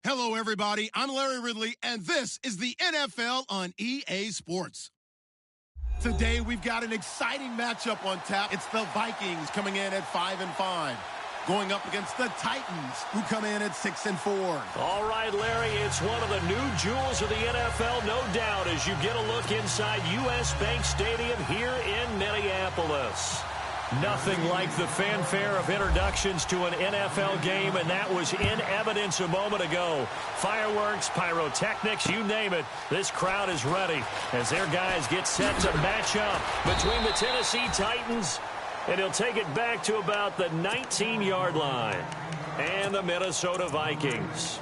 Hello, everybody. I'm Larry Ridley, and this is the NFL on EA Sports. Today, we've got an exciting matchup on tap. It's the Vikings coming in at 5-5, going up against the Titans, who come in at 6-4. All right, Larry, it's one of the new jewels of the NFL, no doubt, as you get a look inside U.S. Bank Stadium here in Minneapolis. Nothing like the fanfare of introductions to an NFL game, and that was in evidence a moment ago. Fireworks, pyrotechnics, you name it. This crowd is ready as their guys get set to match up between the Tennessee Titans, and he'll take it back to about the 19-yard line, and the Minnesota Vikings.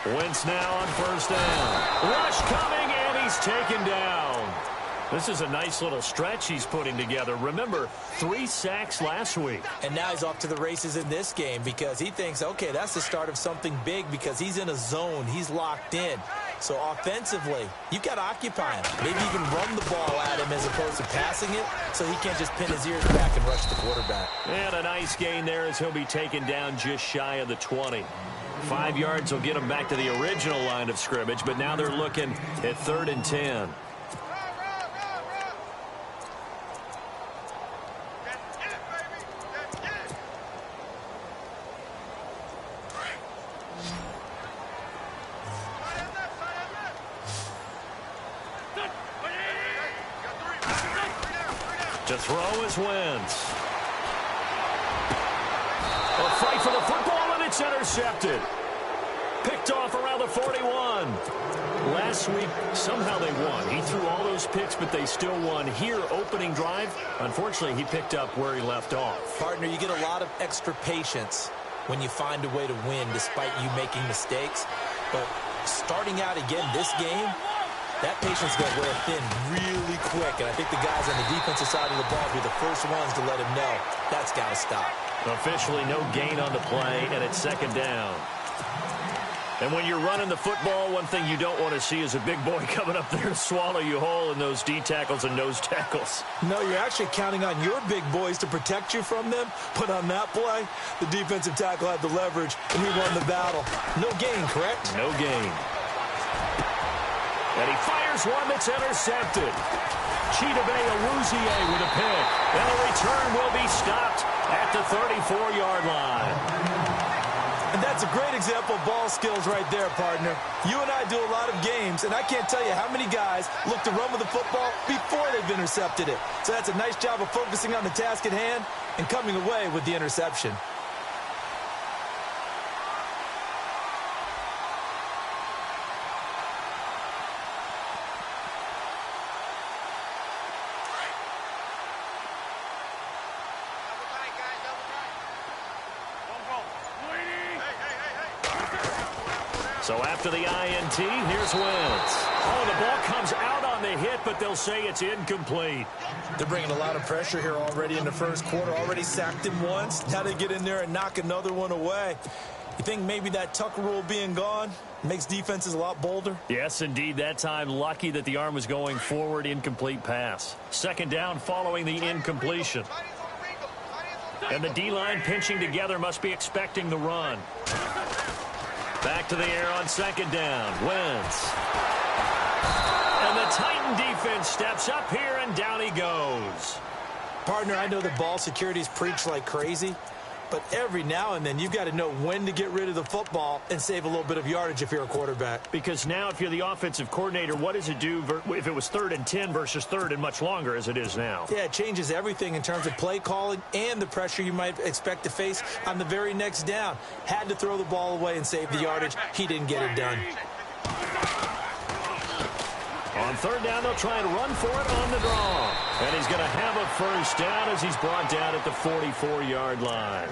Wentz now on first down. Rush coming, and he's taken down. This is a nice little stretch he's putting together. Remember, 3 sacks last week. And now he's off to the races in this game because he thinks, okay, that's the start of something big because he's in a zone. He's locked in. So offensively, you've got to occupy him. Maybe you can run the ball at him as opposed to passing it so he can't just pin his ears back and rush the quarterback. And a nice gain there as he'll be taken down just shy of the 20. 5 yards will get them back to the original line of scrimmage, but now they're looking at 3rd and 10. To throw is Wentz. A fight for the football, and it's intercepted. Picked off around the 41. Last week, somehow they won. He threw all those picks, but they still won. Here, opening drive, unfortunately, he picked up where he left off. Partner, you get a lot of extra patience when you find a way to win despite you making mistakes. But starting out again this game, that patience got wear thin really quick, and I think the guys on the defensive side of the ball will be the first ones to let him know that's got to stop. Officially no gain on the play, and it's 2nd down. And when you're running the football, one thing you don't want to see is a big boy coming up there to swallow you whole in those D tackles and nose tackles. No, you're actually counting on your big boys to protect you from them. But on that play, the defensive tackle had the leverage, and he won the battle. No gain, correct? No gain. And he fires one that's intercepted. Chidobe Awuzie with a pick. And the return will be stopped at the 34-yard line. And that's a great example of ball skills right there, partner. You and I do a lot of games, and I can't tell you how many guys look to run with the football before they've intercepted it. So that's a nice job of focusing on the task at hand and coming away with the interception. So after the INT, here's Wentz. Oh, the ball comes out on the hit, but they'll say it's incomplete. They're bringing a lot of pressure here already in the first quarter. Already sacked him once. Now they get in there and knock another one away. You think maybe that Tucker rule being gone makes defenses a lot bolder? Yes, indeed. That time, lucky that the arm was going forward, incomplete pass. 2nd down following the incompletion. And the D-line pinching together must be expecting the run. Back to the air on 2nd down. Wentz. And the Titan defense steps up here, and down he goes. Partner, I know the ball security's preached like crazy, but every now and then you've got to know when to get rid of the football and save a little bit of yardage if you're a quarterback. Because now if you're the offensive coordinator, what does it do if it was 3rd and 10 versus 3rd and much longer as it is now? Yeah, it changes everything in terms of play calling and the pressure you might expect to face on the very next down. Had to throw the ball away and save the yardage. He didn't get it done. On 3rd down, they'll try and run for it on the draw. And he's going to have a first down as he's brought down at the 44-yard line.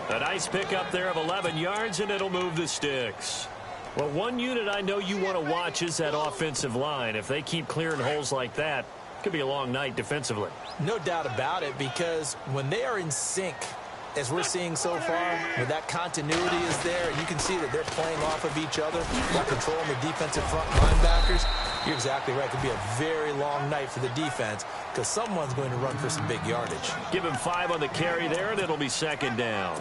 A nice pickup there of 11 yards, and it'll move the sticks. Well, one unit I know you want to watch is that offensive line. If they keep clearing holes like that, it could be a long night defensively. No doubt about it, because when they are in sync, as we're seeing so far, where that continuity is there, and you can see that they're playing off of each other while controlling the defensive front linebackers, you're exactly right. It could be a very long night for the defense because someone's going to run for some big yardage. Give him 5 on the carry there, and it'll be second down.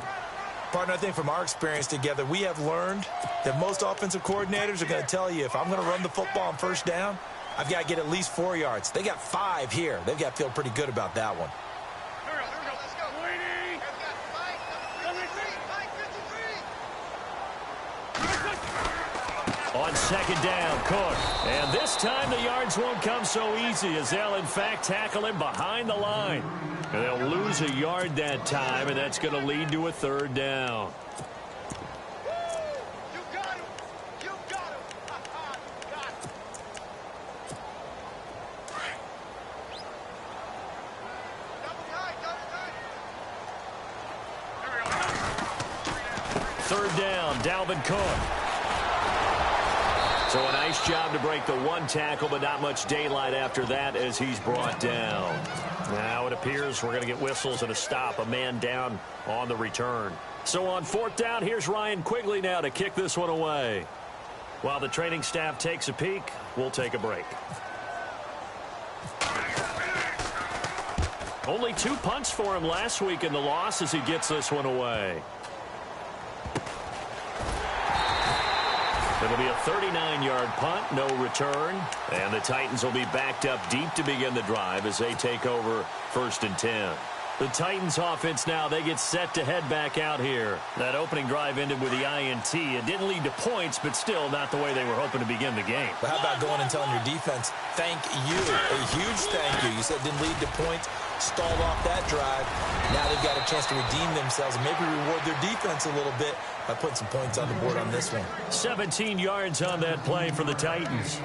Partner, I think from our experience together, we have learned that most offensive coordinators are going to tell you, if I'm going to run the football on first down, I've got to get at least 4 yards. They got 5 here. They've got to feel pretty good about that one. On second down, Cook. And this time the yards won't come so easy as they'll, in fact, tackle him behind the line. And they'll lose a yard that time, and that's going to lead to a third down. Third down, Dalvin Cook. So a nice job to break the one tackle, but not much daylight after that as he's brought down. Now it appears we're going to get whistles and a stop, a man down on the return. So on fourth down, here's Ryan Quigley now to kick this one away. While the training staff takes a peek, we'll take a break. Only 2 punts for him last week in the loss as he gets this one away. It'll be a 39-yard punt, no return. And the Titans will be backed up deep to begin the drive as they take over 1st and 10. The Titans offense now, they get set to head back out here. That opening drive ended with the INT. It didn't lead to points, but still not the way they were hoping to begin the game. But how about going and telling your defense, thank you, a huge thank you. You said it didn't lead to points, stalled off that drive. Now they've got a chance to redeem themselves and maybe reward their defense a little bit by putting some points on the board on this one. 17 yards on that play for the Titans.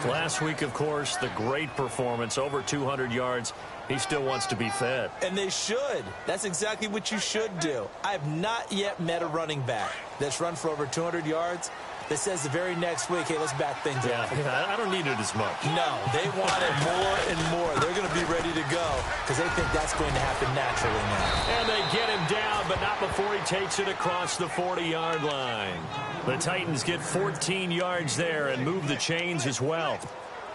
Last week, of course, the great performance, over 200 yards. He still wants to be fed. And they should. That's exactly what you should do. I have not yet met a running back that's run for over 200 yards that says the very next week, hey, let's back things up. Yeah, I don't need it as much. No, they want it more and more. They're going to be ready to go because they think that's going to happen naturally now. And they get him down, but not before he takes it across the 40-yard line. The Titans get 14 yards there and move the chains as well.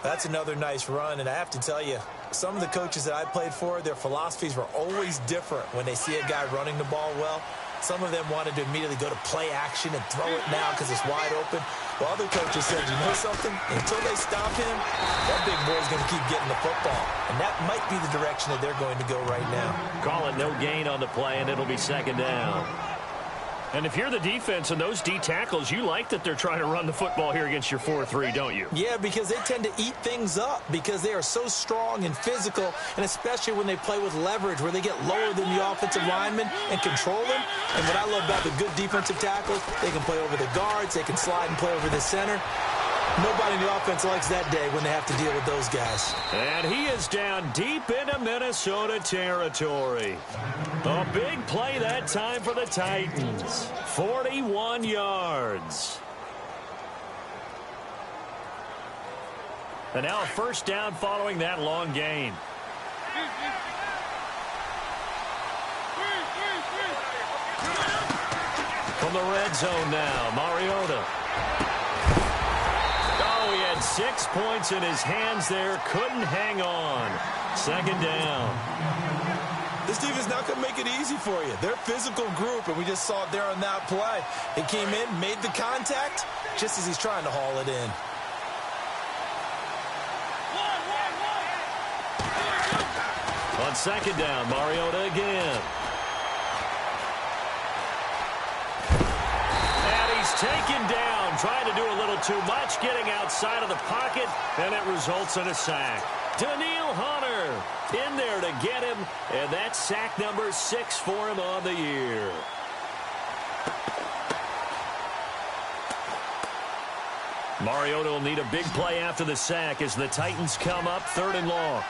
That's another nice run, and I have to tell you, some of the coaches that I played for, their philosophies were always different when they see a guy running the ball well. Some of them wanted to immediately go to play action and throw it now because it's wide open. While other coaches said, you know something? Until they stop him, that big boy's going to keep getting the football. And that might be the direction that they're going to go right now. Call it no gain on the play, and it'll be second down. And if you're the defense and those D tackles, you like that they're trying to run the football here against your 4-3, don't you? Yeah, because they tend to eat things up because they are so strong and physical, and especially when they play with leverage where they get lower than the offensive linemen and control them. And what I love about the good defensive tackles, they can play over the guards, they can slide and play over the center. Nobody in the offense likes that day when they have to deal with those guys. And he is down deep into Minnesota territory. A big play that time for the Titans. 41 yards. And now a first down following that long gain. From the red zone now, Mariota. He had 6 points in his hands there. Couldn't hang on. Second down. This defense not going to make it easy for you. They're a physical group, and we just saw it there on that play. He came in, made the contact, just as he's trying to haul it in. On second down, Mariota again. And he's taken down, trying to do a little too much, getting outside of the pocket, and it results in a sack. Danielle Hunter in there to get him, and that's sack number 6 for him on the year. Mariota will need a big play after the sack as the Titans come up 3rd and long.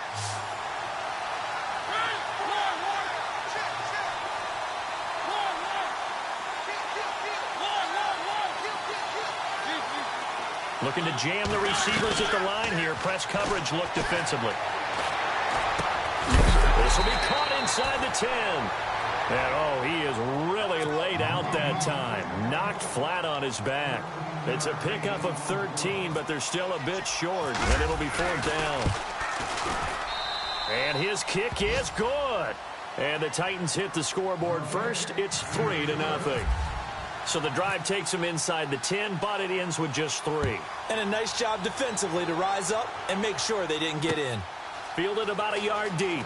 Looking to jam the receivers at the line here. Press coverage look defensively. This will be caught inside the 10. And, oh, he is really laid out that time. Knocked flat on his back. It's a pickup of 13, but they're still a bit short, and it'll be 4th down. And his kick is good. And the Titans hit the scoreboard first. It's 3-0. So the drive takes them inside the 10, but it ends with just 3. And a nice job defensively to rise up and make sure they didn't get in. Fielded about a yard deep.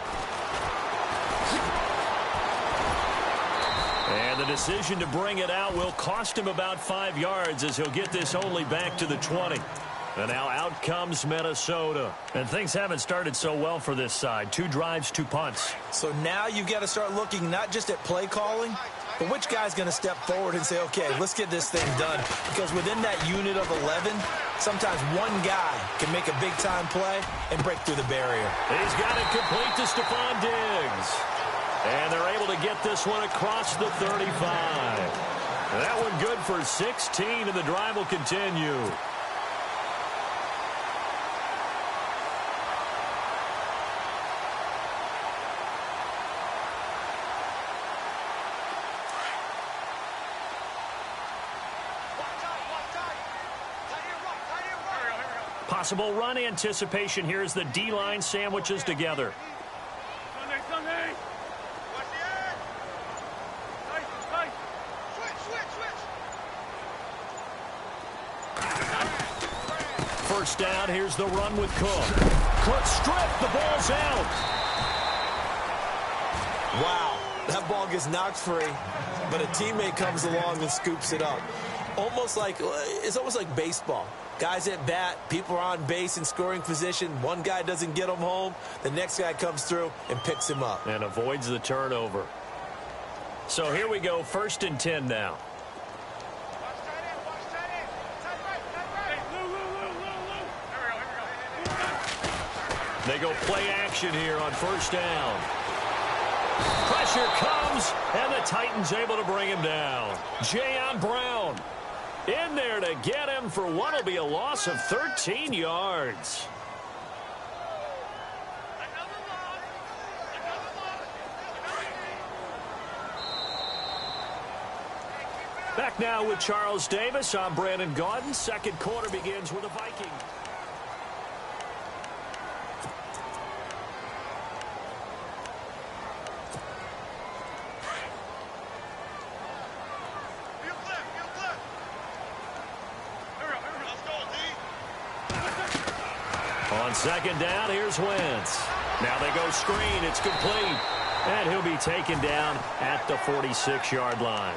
And the decision to bring it out will cost him about 5 yards as he'll get this only back to the 20. And now out comes Minnesota. And things haven't started so well for this side. 2 drives, 2 punts. So now you've got to start looking not just at play calling, but which guy's going to step forward and say, okay, let's get this thing done. Because within that unit of 11, sometimes one guy can make a big-time play and break through the barrier. He's got it complete to Stephon Diggs. And they're able to get this one across the 35. That one good for 16, and the drive will continue. Possible run anticipation here as the D-line sandwiches together. First down, here's the run with Cook. Cook stripped, the ball's out. Wow, that ball gets knocked free, but a teammate comes along and scoops it up. It's almost like baseball. Guys at bat, people are on base in scoring position. One guy doesn't get him home. The next guy comes through and picks him up. And avoids the turnover. So here we go, 1st and 10 now. They go play action here on 1st down. Pressure comes, and the Titans able to bring him down. Jayon Brown in there to get him for what will be a loss of 13 yards. Back now with Charles Davis. I'm Brandon Gaudin. Second quarter begins with the Vikings. On 2nd down, here's Wentz. Now they go screen. It's complete. And he'll be taken down at the 46-yard line.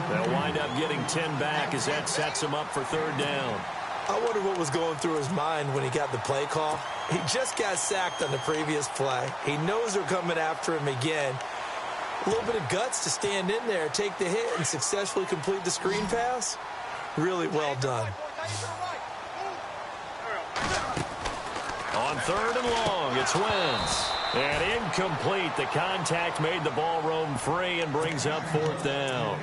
They'll wind up getting 10 back as that sets him up for 3rd down. I wonder what was going through his mind when he got the play call. He just got sacked on the previous play. He knows they're coming after him again. A little bit of guts to stand in there, take the hit, and successfully complete the screen pass. Really well done. On 3rd and long, it's Wentz. And incomplete. The contact made the ball roam free and brings up 4th down.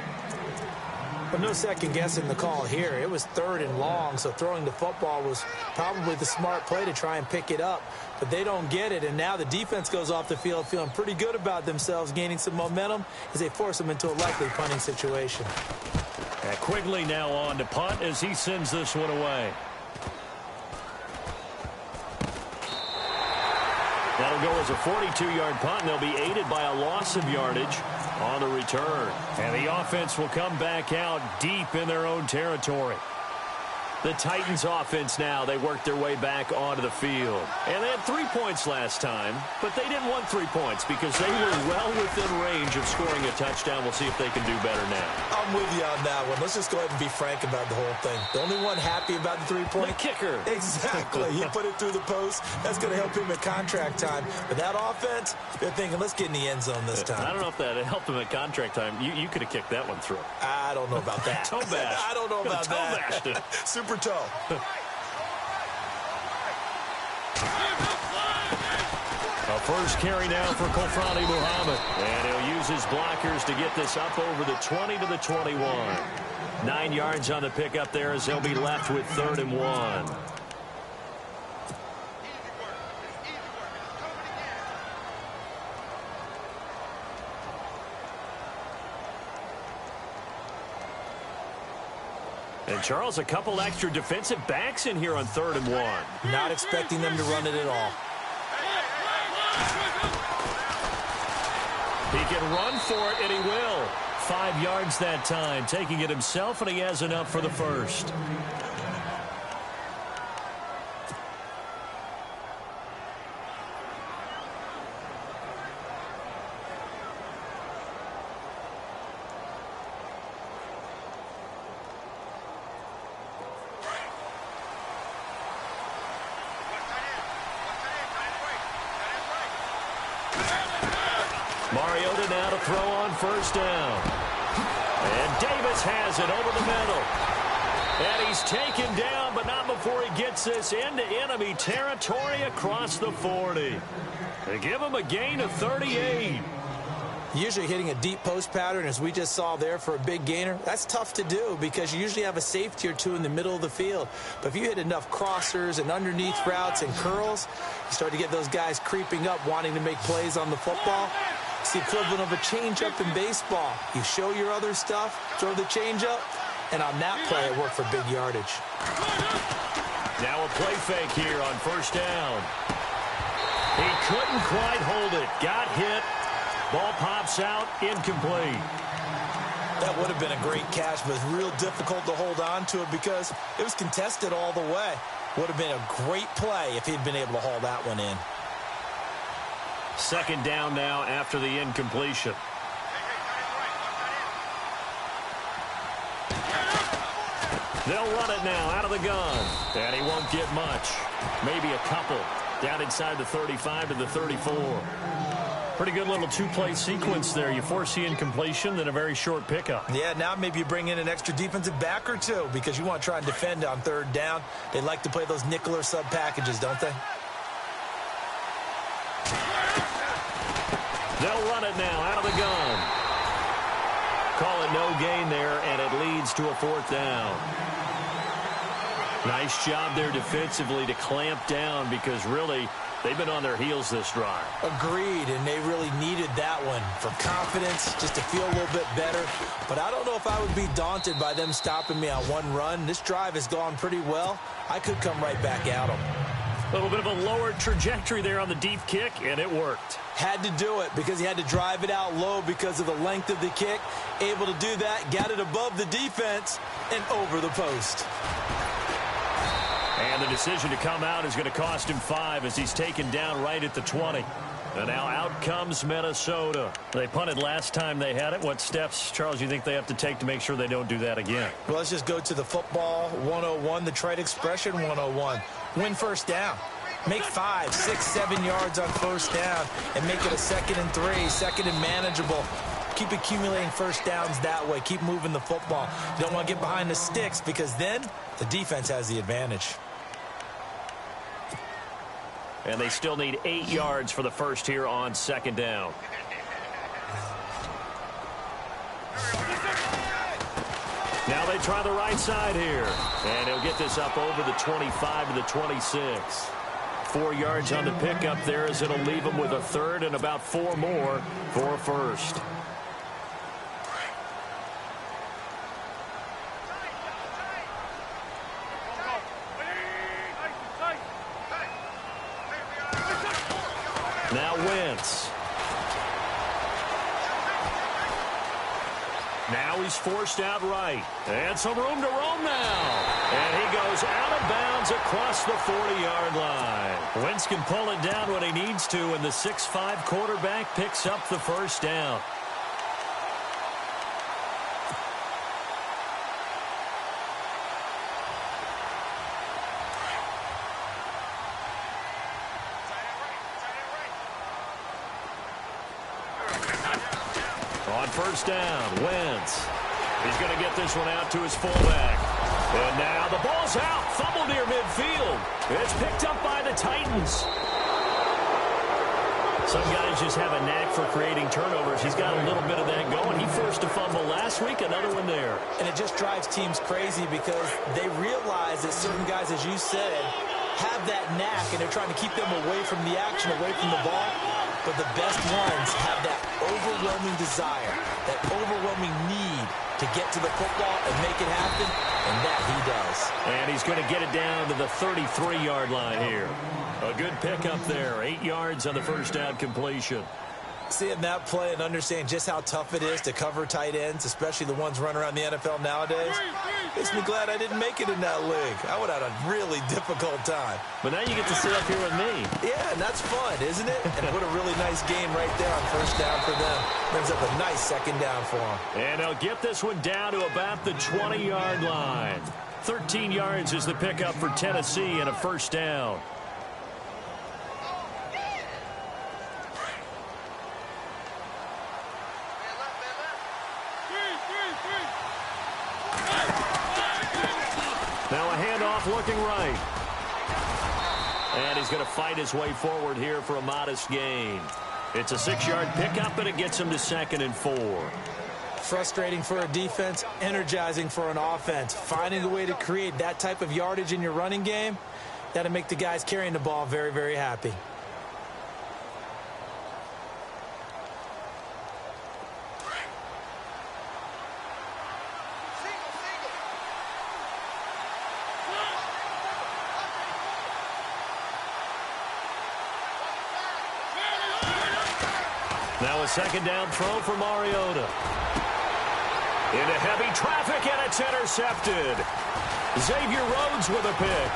But no second guessing the call here. It was 3rd and long, so throwing the football was probably the smart play to try and pick it up. But they don't get it, and now the defense goes off the field feeling pretty good about themselves, gaining some momentum as they force them into a likely punting situation. And Quigley now on to punt as he sends this one away. That'll go as a 42-yard punt, and they'll be aided by a loss of yardage on the return. And the offense will come back out deep in their own territory. The Titans offense now, they worked their way back onto the field. And they had 3 points last time, but they didn't want 3 points because they were well within range of scoring a touchdown. We'll see if they can do better now. I'm with you on that one. Let's just go ahead and be frank about the whole thing. The only one happy about the 3-point? The kicker. Exactly. He put it through the post. That's going to help him at contract time. But that offense, they're thinking, let's get in the end zone this time. I don't know if that helped him at contract time. You could have kicked that one through. I don't know about that. Toe bash. I don't know about that. Toe bashed. Super toe. A first carry now for Kofrani Muhammad. And he'll use his blockers to get this up over the 20 to the 21. 9 yards on the pickup there as they'll be left with 3rd and 1. And, Charles, a couple extra defensive backs in here on 3rd and 1. Not expecting them to run it at all. He can run for it, and he will. 5 yards that time, taking it himself, and he has enough for the first. Mariota now to throw on 1st down. And Davis has it over the middle. And he's taken down, but not before he gets this into enemy territory across the 40. They give him a gain of 38. Usually hitting a deep post pattern, as we just saw there for a big gainer, that's tough to do because you usually have a safety or two in the middle of the field. But if you hit enough crossers and underneath routes and curls, you start to get those guys creeping up, wanting to make plays on the football. It's the equivalent of a changeup in baseball. You show your other stuff, throw the changeup, and on that play, it worked for big yardage. Now a play fake here on 1st down. He couldn't quite hold it. Got hit. Ball pops out, incomplete. That would have been a great catch, but it's real difficult to hold on to it because it was contested all the way. Would have been a great play if he'd been able to haul that one in. 2nd down now after the incompletion. They'll run it now out of the gun. And he won't get much. Maybe a couple. Down inside the 35 to the 34. Pretty good little two-play sequence there. You force the incompletion, then a very short pickup. Yeah, now maybe you bring in an extra defensive back or two because you want to try and defend on 3rd down. They like to play those nickel or sub packages, don't they? They'll run it now out of the gun. Call it no gain there, and it leads to a 4th down. Nice job there defensively to clamp down because really they've been on their heels this drive. Agreed, and they really needed that one for confidence, just to feel a little bit better. But I don't know if I would be daunted by them stopping me on one run. This drive has gone pretty well. I could come right back at them. A little bit of a lower trajectory there on the deep kick, and it worked. Had to do it because he had to drive it out low because of the length of the kick. Able to do that, got it above the defense, and over the post. And the decision to come out is going to cost him 5 as he's taken down right at the 20. And now out comes Minnesota. They punted last time they had it. What steps, Charles, you think they have to take to make sure they don't do that again? Well, let's just go to the football 101, the trade expression 101. Win 1st down. Make 5, 6, 7 yards on 1st down and make it a 2nd and 3, 2nd and manageable. Keep accumulating 1st downs that way. Keep moving the football. You don't want to get behind the sticks because then the defense has the advantage. And they still need 8 yards for the first here on 2nd down. Now they try the right side here. And he'll get this up over the 25 to the 26. 4 yards on the pickup there as it'll leave him with a 3rd and about 4 more for a 1st. Now Wentz. Now he's forced out right. And some room to roam now. And he goes out of bounds across the 40-yard line. Wentz can pull it down when he needs to, and the 6'5" quarterback picks up the 1st down. On 1st down, Wentz. He's going to get this one out to his fullback. And now the ball's out. Fumble near midfield. It's picked up by the Titans. Some guys just have a knack for creating turnovers. He's got a little bit of that going. He forced a fumble last week, another one there. And it just drives teams crazy because they realize that certain guys, as you said, have that knack, and they're trying to keep them away from the action, away from the ball. But the best ones have that overwhelming desire, that overwhelming need to get to the football and make it happen, and that he does. And he's going to get it down to the 33-yard line here. A good pickup there, 8 yards on the first down completion. Seeing that play and understand just how tough it is to cover tight ends, especially the ones running around the NFL nowadays, makes me glad I didn't make it in that league. I would have had a really difficult time. But now you get to sit up here with me. Yeah, and that's fun, isn't it? And what a really nice game right there on first down for them. Brings up a nice second down for them. And they'll get this one down to about the 20-yard line. 13 yards is the pickup for Tennessee and a first down. Now a handoff looking right. And he's going to fight his way forward here for a modest gain. It's a 6-yard pickup, and it gets him to 2nd and 4. Frustrating for a defense, energizing for an offense. Finding a way to create that type of yardage in your running game, that'll make the guys carrying the ball very, very happy. Now a second down throw for Mariota. Into heavy traffic, and it's intercepted. Xavier Rhodes with a pick.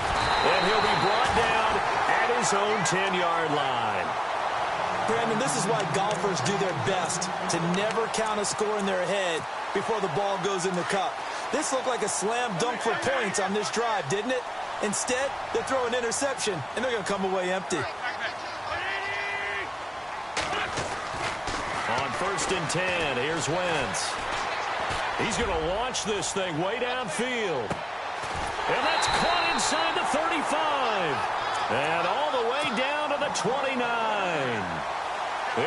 And he'll be brought down at his own 10-yard line. Brandon, this is why golfers do their best to never count a score in their head before the ball goes in the cup. This looked like a slam dunk for points on this drive, didn't it? Instead, they throw an interception, and they're going to come away empty. On 1st and 10, here's Wentz. He's going to launch this thing way downfield. And that's caught inside the 35. And all the way down to the 29.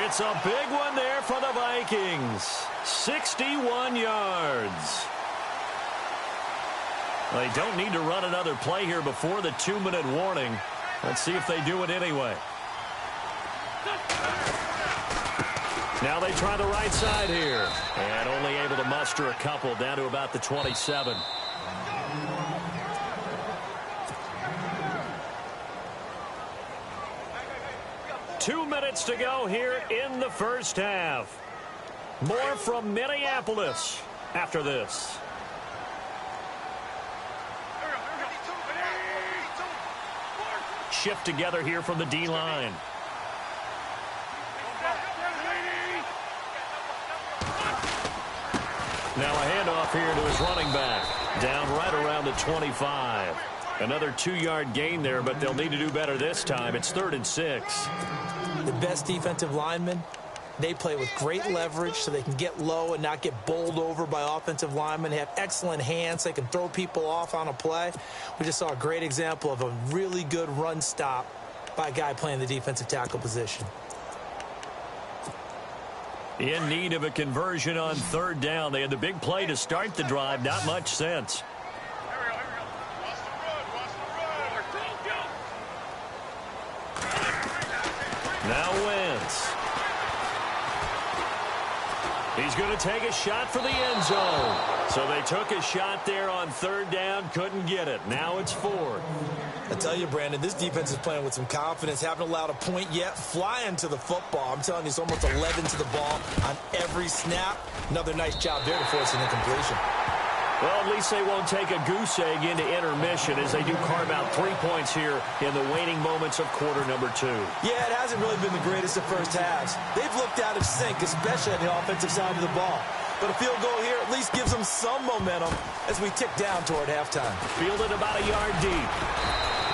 It's a big one there for the Vikings. 61 yards. They don't need to run another play here before the 2-minute warning. Let's see if they do it anyway. Now they try the right side here. And only able to muster a couple down to about the 27. Two minutes to go here in the first half. More from Minneapolis after this. Shift together here from the D-line. Now a handoff here to his running back. Down right around the 25. Another 2-yard gain there, but they'll need to do better this time. It's 3rd and 6. The best defensive linemen, they play with great leverage so they can get low and not get bowled over by offensive linemen. They have excellent hands. They can throw people off on a play. We just saw a great example of a really good run stop by a guy playing the defensive tackle position. In need of a conversion on 3rd down. They had the big play to start the drive. Not much sense. Now Wentz. He's going to take a shot for the end zone. So they took a shot there on 3rd down. Couldn't get it. Now it's 4th. I tell you, Brandon, this defense is playing with some confidence. Haven't allowed a point yet. Flying to the football. I'm telling you, it's almost 11 to the ball on every snap. Another nice job there to force an incompletion. Well, at least they won't take a goose egg into intermission as they do carve out 3 points here in the waning moments of quarter number 2. Yeah, it hasn't really been the greatest of first halves. They've looked out of sync, especially on the offensive side of the ball. But a field goal here at least gives them some momentum as we tick down toward halftime. Fielded about a yard deep.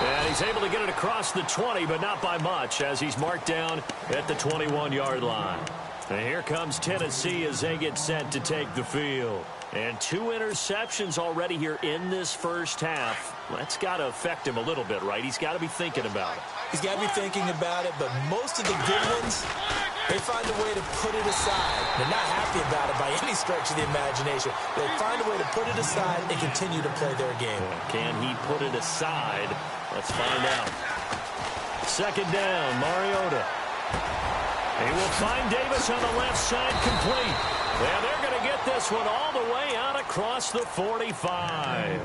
And he's able to get it across the 20, but not by much, as he's marked down at the 21-yard line. And here comes Tennessee as they get set to take the field. And 2 interceptions already here in this first half. That's got to affect him a little bit, right? He's got to be thinking about it. He's got to be thinking about it, but most of the good ones, they find a way to put it aside. They're not happy about it by any stretch of the imagination. They find a way to put it aside and continue to play their game. Can he put it aside? Let's find out. Second down, Mariota. He will find Davis on the left side, complete. And they're going to get this one all the way out across the 45.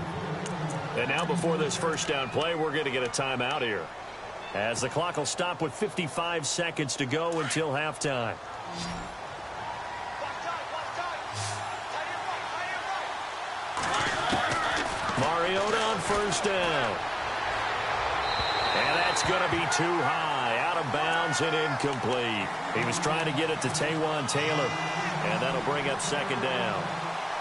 And now before this first down play, we're going to get a timeout here, as the clock will stop with 55 seconds to go until halftime. Mariota on first down. And that's going to be too high, out of bounds and incomplete. He was trying to get it to Taywan Taylor, and that'll bring up second down.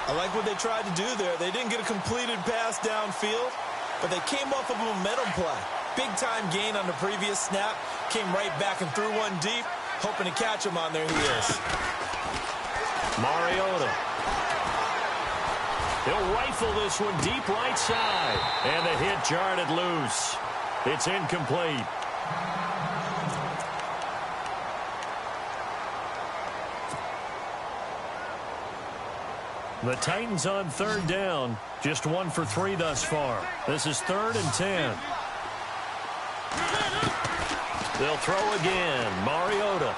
I like what they tried to do there. They didn't get a completed pass downfield, but they came off of a momentum play. Big-time gain on the previous snap, came right back and threw one deep, hoping to catch him on their heels. Mariota. He'll rifle this one deep right side, and the hit jarred it loose. It's incomplete. The Titans on third down, just 1 for 3 thus far. This is 3rd and 10. They'll throw again. Mariota.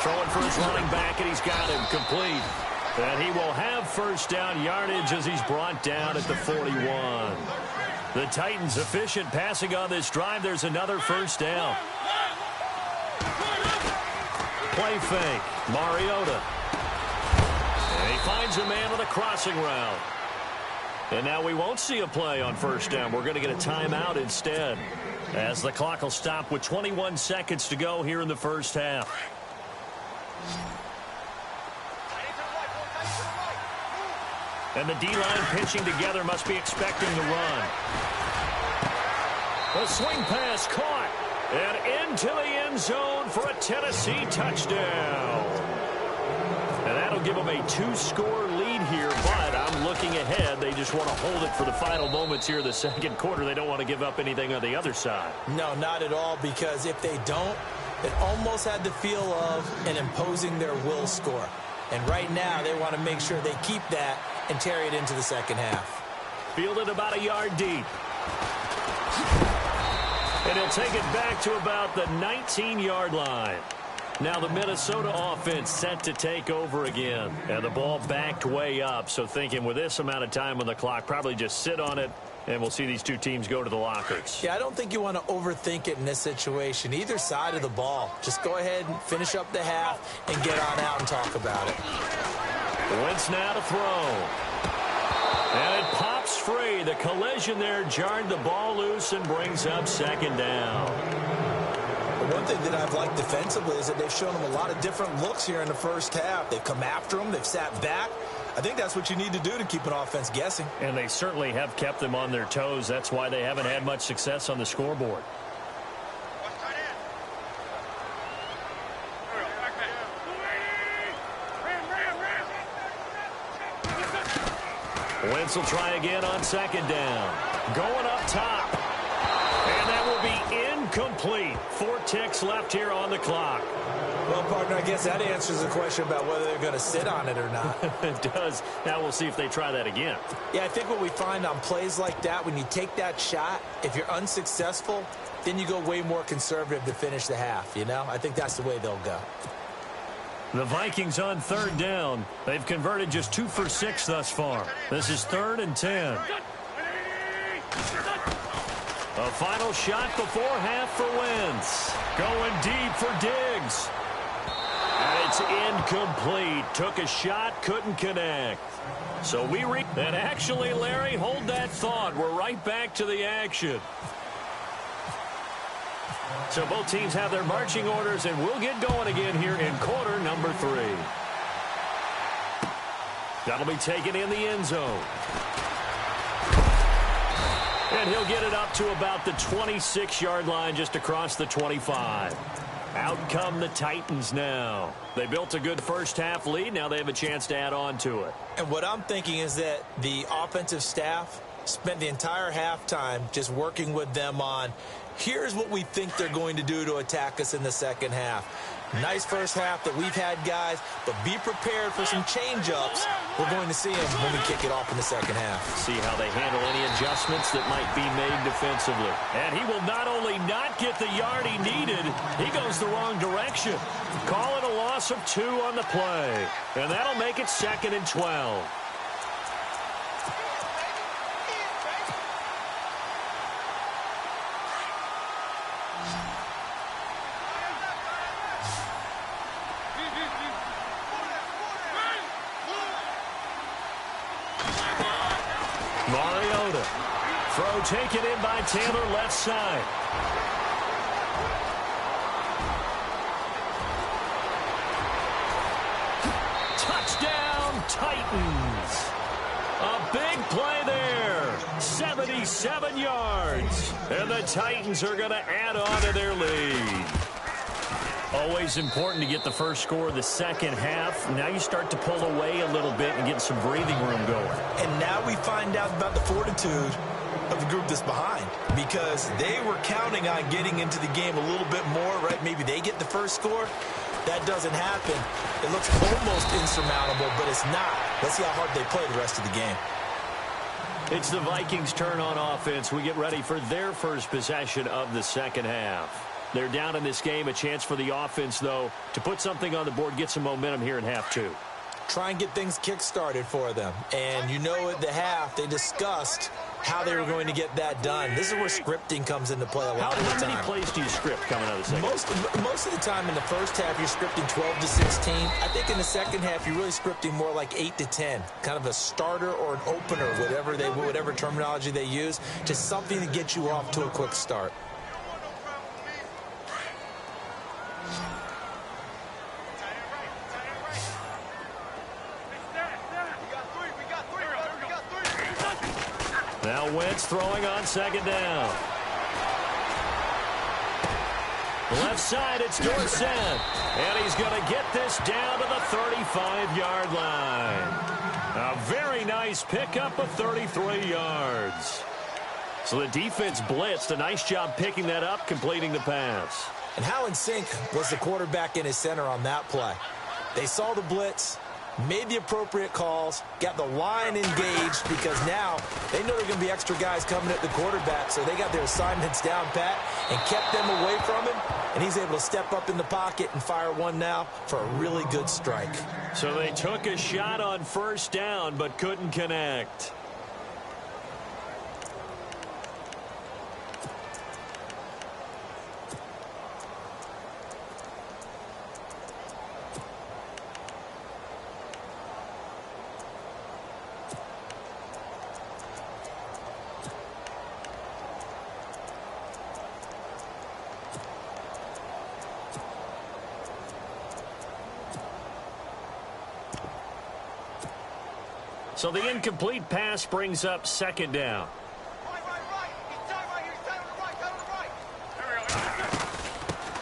Throwing for his running back, and he's got him complete. And he will have first down yardage as he's brought down at the 41. The Titans efficient passing on this drive. There's another first down. Play fake. Mariota. And he finds a man with a crossing route. And now we won't see a play on first down. We're going to get a timeout instead, as the clock will stop with 21 seconds to go here in the first half. And the D-line pinching together, must be expecting the run. The swing pass caught, and into the end zone for a Tennessee touchdown. And that'll give them a 2-score lead here, but I'm looking ahead. They just want to hold it for the final moments here in the second quarter. They don't want to give up anything on the other side. No, not at all, because if they don't, it almost had the feel of an imposing their will score. And right now, they want to make sure they keep that and carry it into the second half. Fielded about a yard deep. And he'll take it back to about the 19-yard line. Now the Minnesota offense set to take over again. And the ball backed way up. So thinking with this amount of time on the clock, probably just sit on it, and we'll see these two teams go to the lockers. Yeah, I don't think you want to overthink it in this situation. Either side of the ball. Just go ahead and finish up the half and get on out and talk about it. Wentz now to throw. And it pops free. The collision there jarred the ball loose and brings up second down. One thing that I've liked defensively is that they've shown them a lot of different looks here in the first half. They've come after them. They've sat back. I think that's what you need to do to keep an offense guessing. And they certainly have kept them on their toes. That's why they haven't had much success on the scoreboard. Wentz will try again on second down. Going up top. And that will be incomplete. 4 ticks left here on the clock. Well, partner, I guess that answers the question about whether they're going to sit on it or not. It does. Now we'll see if they try that again. Yeah, I think what we find on plays like that, when you take that shot, if you're unsuccessful, then you go way more conservative to finish the half, you know? I think that's the way they'll go. The Vikings on third down. They've converted just 2 for 6 thus far. This is 3rd and 10. A final shot before half for Wentz. Going deep for Diggs. And it's incomplete. Took a shot, couldn't connect. So and actually, Larry, hold that thought. We're right back to the action. So both teams have their marching orders, and we'll get going again here in quarter number 3. That'll be taken in the end zone. And he'll get it up to about the 26-yard line, just across the 25. Out come the Titans now. They built a good first-half lead. Now they have a chance to add on to it. And what I'm thinking is that the offensive staff spent the entire halftime just working with them on, here's what we think they're going to do to attack us in the second half. Nice first half that we've had, guys, but be prepared for some change-ups. We're going to see them when we kick it off in the second half. See how they handle any adjustments that might be made defensively. And he will not only not get the yard he needed, he goes the wrong direction. Call it a loss of 2 on the play. And that'll make it 2nd and 12. Mariota. Throw taken in by Taylor, left side. Touchdown, Titans. A big play there. 77 yards. And the Titans are going to add on to their lead. Always important to get the first score of the second half. Now you start to pull away a little bit and get some breathing room going. And now we find out about the fortitude of the group that's behind, because they were counting on getting into the game a little bit more, right? Maybe they get the first score. That doesn't happen. It looks almost insurmountable, but it's not. Let's see how hard they play the rest of the game. It's the Vikings' turn on offense. We get ready for their first possession of the second half. They're down in this game. A chance for the offense, though, to put something on the board, get some momentum here in half 2. Try and get things kick-started for them. And you know at the half, they discussed how they were going to get that done. This is where scripting comes into play a lot of the time. How many plays do you script coming out of the second half? Most of the time in the first half, you're scripting 12 to 16. I think in the second half, you're really scripting more like 8 to 10. Kind of a starter or an opener, whatever terminology they use, just something to get you off to a quick start. Now Wentz throwing on second down. Left side, it's Dorsett. And he's going to get this down to the 35-yard line. A very nice pickup of 33 yards. So the defense blitzed. A nice job picking that up, completing the pass. And how in sync was the quarterback and his center on that play? They saw the blitz, made the appropriate calls, got the line engaged, because now they know there are going to be extra guys coming at the quarterback, so they got their assignments down pat and kept them away from him, and he's able to step up in the pocket and fire one now for a really good strike. So they took a shot on first down but couldn't connect. So the incomplete pass brings up second down.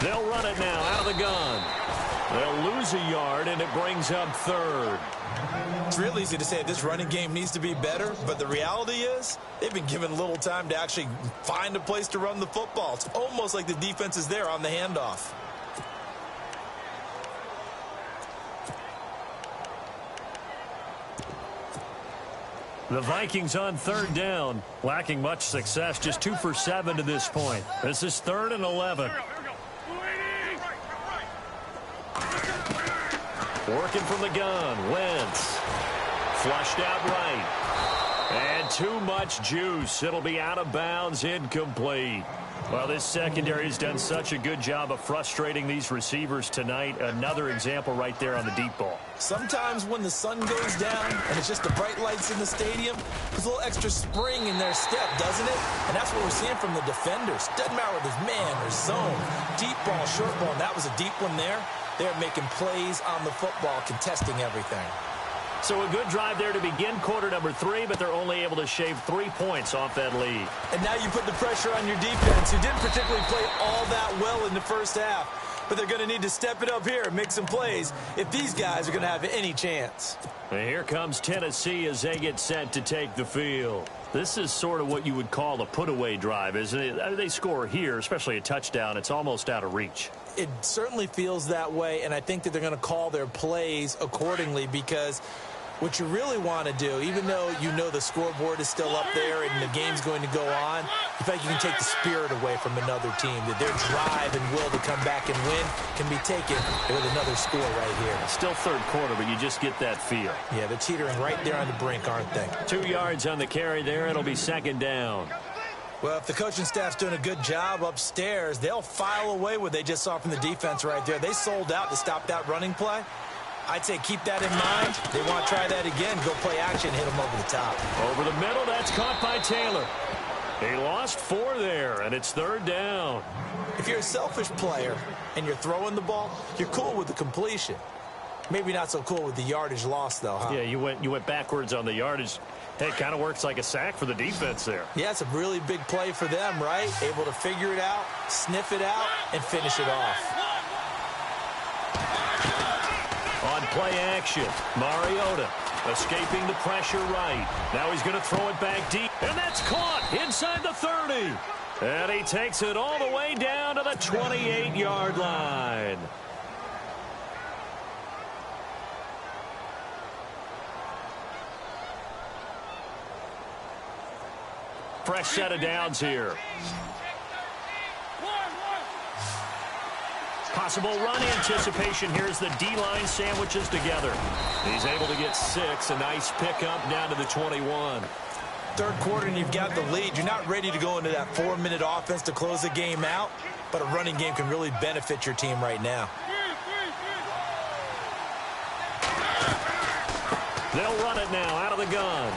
They'll run it now out of the gun. They'll lose a yard, and it brings up third. It's real easy to say this running game needs to be better, but the reality is they've been given little time to actually find a place to run the football. It's almost like the defense is there on the handoff. The Vikings on third down, lacking much success, just 2 for 7 to this point. This is 3rd and 11. Working from the gun, Wentz. Flushed out right. And too much juice. It'll be out of bounds, incomplete. Well, this secondary has done such a good job of frustrating these receivers tonight. Another example right there on the deep ball. Sometimes when the sun goes down and it's just the bright lights in the stadium, there's a little extra spring in their step, doesn't it? And that's what we're seeing from the defenders. Doesn't matter whether it's man or zone, deep ball, short ball, and that was a deep one there. They're making plays on the football, contesting everything. So a good drive there to begin quarter number 3, but they're only able to shave 3 points off that lead. And now you put the pressure on your defense, who didn't particularly play all that well in the first half. but they're going to need to step it up here and make some plays if these guys are going to have any chance. And here comes Tennessee as they get set to take the field. This is sort of what you would call a put-away drive, isn't it? They score here, especially a touchdown. It's almost out of reach. It certainly feels that way, and I think that they're going to call their plays accordingly because what you really want to do, even though you know the scoreboard is still up there and the game's going to go on, you feel like you can take the spirit away from another team, that their drive and will to come back and win can be taken with another score right here. Still third quarter, but you just get that feel. Yeah, they're teetering right there on the brink, aren't they? 2 yards on the carry there. It'll be second down. Well, if the coaching staff's doing a good job upstairs, they'll file away what they just saw from the defense right there. They sold out to stop that running play. I'd say keep that in mind. They want to try that again. Go play action, hit them over the top. Over the middle, that's caught by Taylor. He lost 4 there, and it's third down. If you're a selfish player and you're throwing the ball, you're cool with the completion. Maybe not so cool with the yardage loss, though, huh? Yeah, you went backwards on the yardage. Hey, it kind of works like a sack for the defense there. Yeah, it's a really big play for them, right? Able to figure it out, sniff it out, and finish it off. On play action, Mariota escaping the pressure right. Now he's going to throw it back deep, and that's caught inside the 30. And he takes it all the way down to the 28-yard line. Fresh set of downs here. Possible run anticipation. Here's the D-line sandwiches together. He's able to get 6. A nice pickup down to the 21. Third quarter and you've got the lead. You're not ready to go into that 4-minute offense to close the game out, but a running game can really benefit your team right now. They'll run it now out of the gun.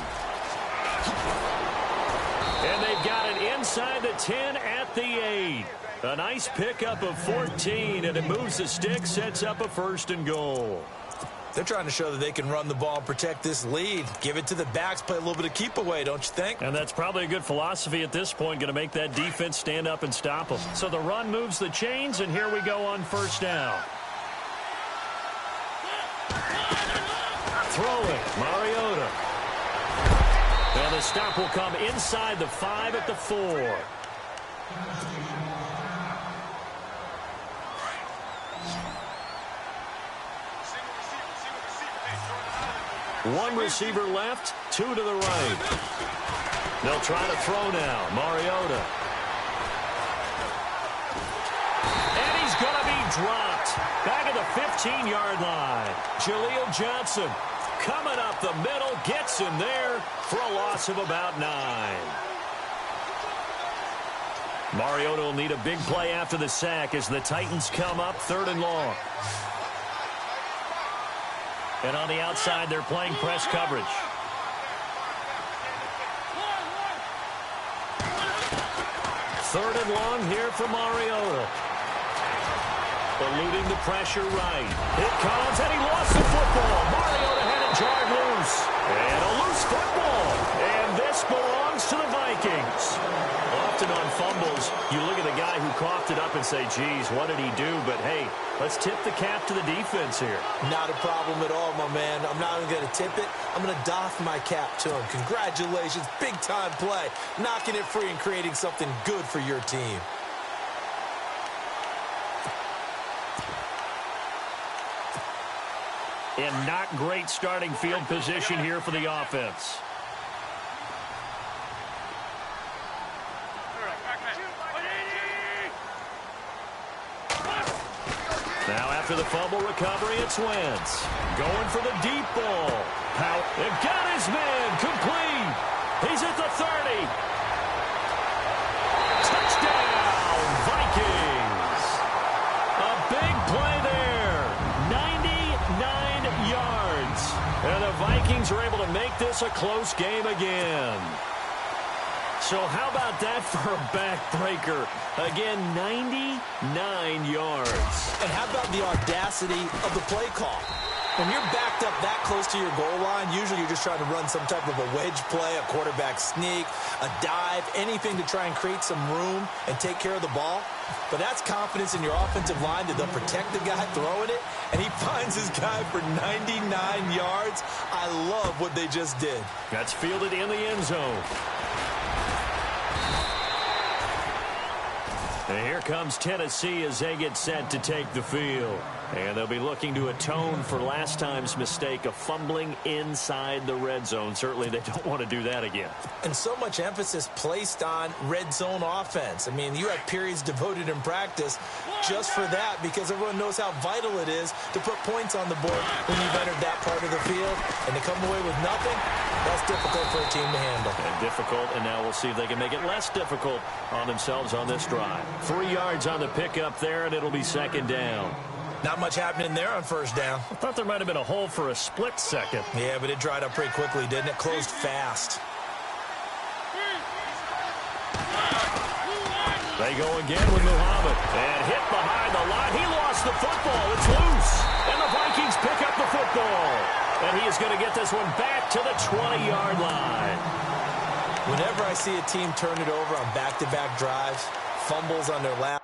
And they've got it inside the 10 at the 8. A nice pickup of 14, and it moves the stick, sets up a 1st and goal. They're trying to show that they can run the ball and protect this lead. Give it to the backs, play a little bit of keep away, don't you think? And that's probably a good philosophy at this point, going to make that defense stand up and stop them. So the run moves the chains, and here we go on 1st down. Throwing, Mariota. And the stop will come inside the 5 at the 4. One receiver left, 2 to the right. They'll try to throw now. Mariota. And he's going to be dropped. Back at the 15-yard line. Jaleel Johnson coming up the middle, gets him there for a loss of about 9. Mariota will need a big play after the sack as the Titans come up 3rd and long. And on the outside, they're playing press coverage. Third and long here for Mariota. Eluding the pressure right. It comes, and he lost the football. Mariota had it jarred loose. And a loose football. And this belongs to the Vikings. Often on fumbles, you look at the guy who coughed it up and say, geez, what did he do? But, hey, let's tip the cap to the defense here. Not a problem at all, my man. I'm not even going to tip it. I'm going to doff my cap to him. Congratulations. Big-time play. Knocking it free and creating something good for your team. And not great starting field position here for the offense. Now after the fumble recovery, it's Wentz. Going for the deep ball. They've got his man complete. He's at the 30. Touchdown, Vikings. A big play there. 99 yards. And the Vikings are able to make this a close game again. So how about that for a backbreaker? Again, 99 yards. And how about the audacity of the play call? When you're backed up that close to your goal line, usually you're just trying to run some type of a wedge play, a quarterback sneak, a dive, anything to try and create some room and take care of the ball. But that's confidence in your offensive line that they'll protect the guy throwing it, and he finds his guy for 99 yards. I love what they just did. That's fielded in the end zone. And here comes Tennessee as they get set to take the field. And they'll be looking to atone for last time's mistake of fumbling inside the red zone. Certainly they don't want to do that again. And so much emphasis placed on red zone offense. I mean, you have periods devoted in practice just for that because everyone knows how vital it is to put points on the board when you've entered that part of the field. And to come away with nothing, that's difficult for a team to handle. And difficult, and now we'll see if they can make it less difficult on themselves on this drive. 3 yards on the pickup there, and it'll be second down. Not much happening there on first down. I thought there might have been a hole for a split second. Yeah, but it dried up pretty quickly, didn't it? Closed fast. They go again with Muhammad. And hit behind the line. He lost the football. It's loose. And the Vikings pick up the football. And he is going to get this one back to the 20-yard line. Whenever I see a team turn it over on back-to-back drives, fumbles on their last.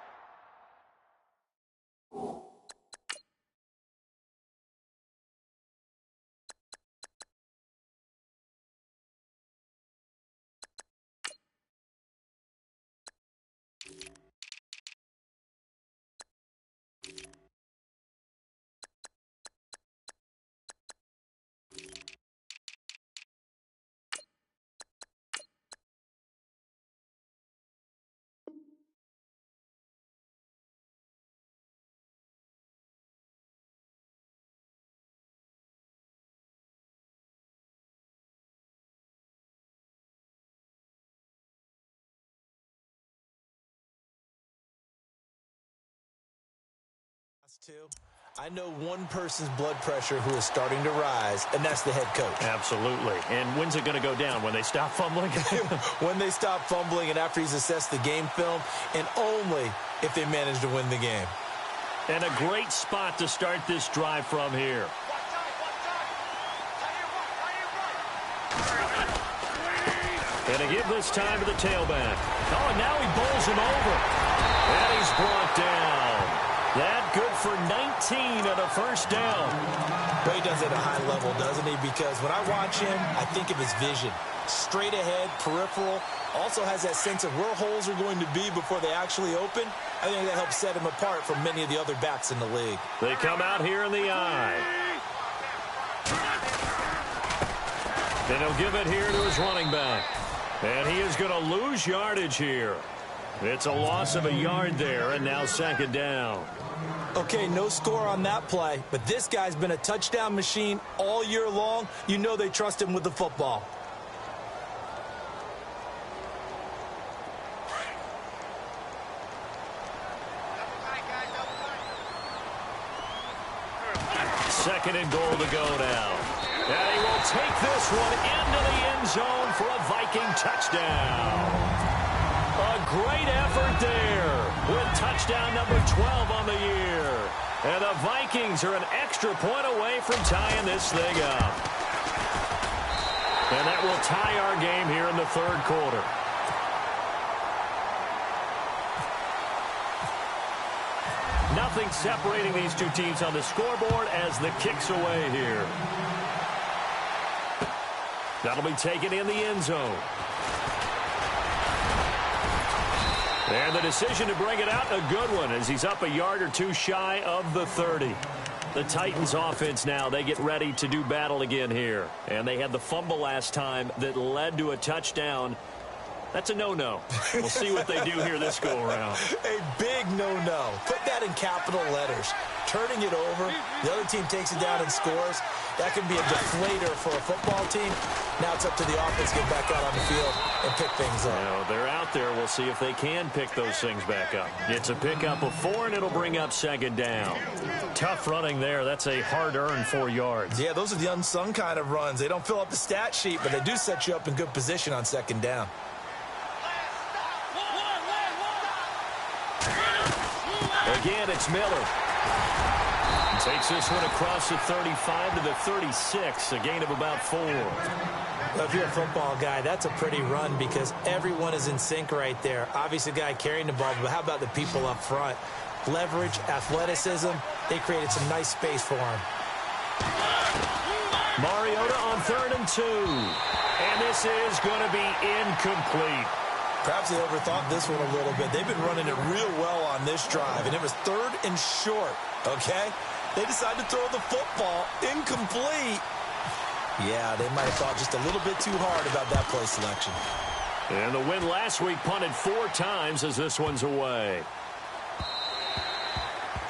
I know one person's blood pressure who is starting to rise, and that's the head coach. Absolutely. And when's it going to go down? When they stop fumbling? When they stop fumbling and after he's assessed the game film, and only if they manage to win the game. And a great spot to start this drive from here. And to give this time to the tailback. Oh, and now he bowls him over. And he's brought down. That good for 19 and a first down. But he does it at a high level, doesn't he? Because when I watch him, I think of his vision. Straight ahead, peripheral. Also has that sense of where holes are going to be before they actually open. I think that helps set him apart from many of the other backs in the league. They come out here in the eye. And he'll give it here to his running back. And he is going to lose yardage here. It's a loss of a yard there, and now second down. Okay, no score on that play, but this guy's been a touchdown machine all year long. You know they trust him with the football. Second and goal to go now. And he will take this one into the end zone for a Viking touchdown. A great effort there with touchdown number 12 on the year. And the Vikings are an extra point away from tying this thing up. And that will tie our game here in the third quarter. Nothing separating these two teams on the scoreboard as the kick's away here. That'll be taken in the end zone. And the decision to bring it out, a good one, as he's up a yard or two shy of the 30. The Titans offense now, they get ready to do battle again here. And they had the fumble last time that led to a touchdown. That's a no-no. We'll see what they do here this go-around. A big no-no. Put that in capital letters. Turning it over, the other team takes it down and scores. That can be a deflator for a football team. Now it's up to the offense to get back out on the field and pick things up. Now, they're out there. We'll see if they can pick those things back up. It's a pickup of 4, and it'll bring up second down. Tough running there. That's a hard-earned 4 yards. Yeah, those are the unsung kind of runs. They don't fill up the stat sheet, but they do set you up in good position on second down. Again, it's Miller. Takes this one across the 35 to the 36, a gain of about 4. Well, if you're a football guy, that's a pretty run because everyone is in sync right there. Obviously, the guy carrying the ball, but how about the people up front? Leverage, athleticism, they created some nice space for him. Mariota on 3rd and 2. And this is going to be incomplete. Perhaps they overthought this one a little bit. They've been running it real well on this drive, and it was 3rd and short, okay? They decided to throw the football incomplete. Yeah, they might have thought just a little bit too hard about that play selection. And the win last week punted 4 times as this one's away.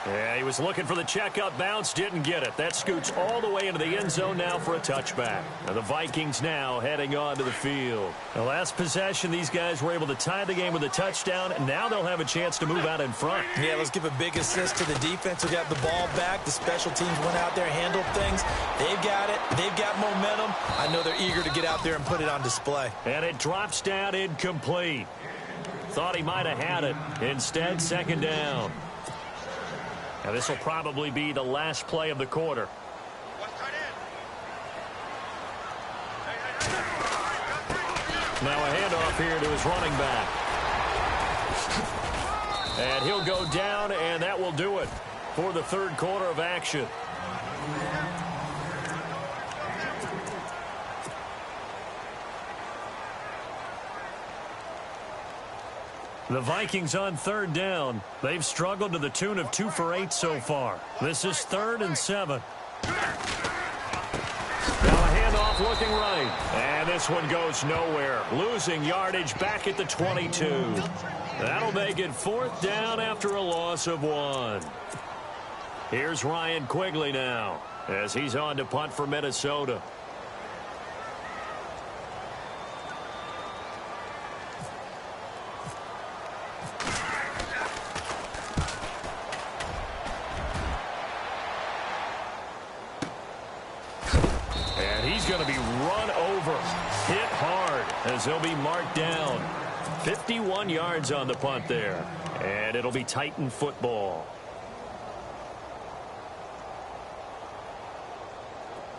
Yeah, he was looking for the checkup bounce, didn't get it. That scoots all the way into the end zone now for a touchback. And the Vikings now heading on to the field. The last possession, these guys were able to tie the game with a touchdown, and now they'll have a chance to move out in front. Yeah, let's give a big assist to the defense who got the ball back. The special teams went out there, handled things. They've got it. They've got momentum. I know they're eager to get out there and put it on display. And it drops down incomplete. Thought he might have had it. Instead, 2nd down. Now, this will probably be the last play of the quarter. Now a handoff here to his running back. And he'll go down, and that will do it for the 3rd quarter of action. The Vikings on 3rd down. They've struggled to the tune of 2 for 8 so far. This is 3rd and 7. Now a handoff looking right. And this one goes nowhere. Losing yardage back at the 22. That'll make it 4th down after a loss of 1. Here's Ryan Quigley now as he's on to punt for Minnesota. Going to be run over, hit hard as he'll be marked down. 51 yards on the punt there, and it'll be Titan football.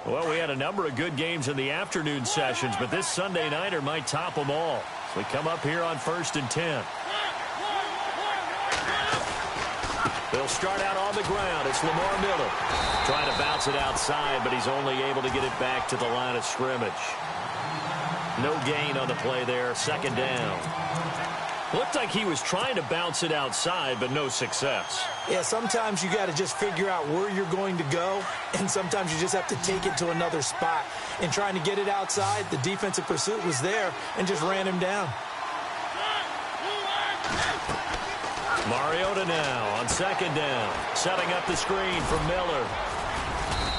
Well, we had a number of good games in the afternoon sessions, but this Sunday nighter might top them all. So we come up here on 1st and 10. They'll start out on the ground. It's Lamar Miller trying to bounce it outside, but he's only able to get it back to the line of scrimmage. No gain on the play there. 2nd down. Looked like he was trying to bounce it outside, but no success. Yeah, sometimes you got to just figure out where you're going to go, and sometimes you just have to take it to another spot. In trying to get it outside, the defensive pursuit was there and just ran him down. Mariota now on 2nd down, setting up the screen for Miller.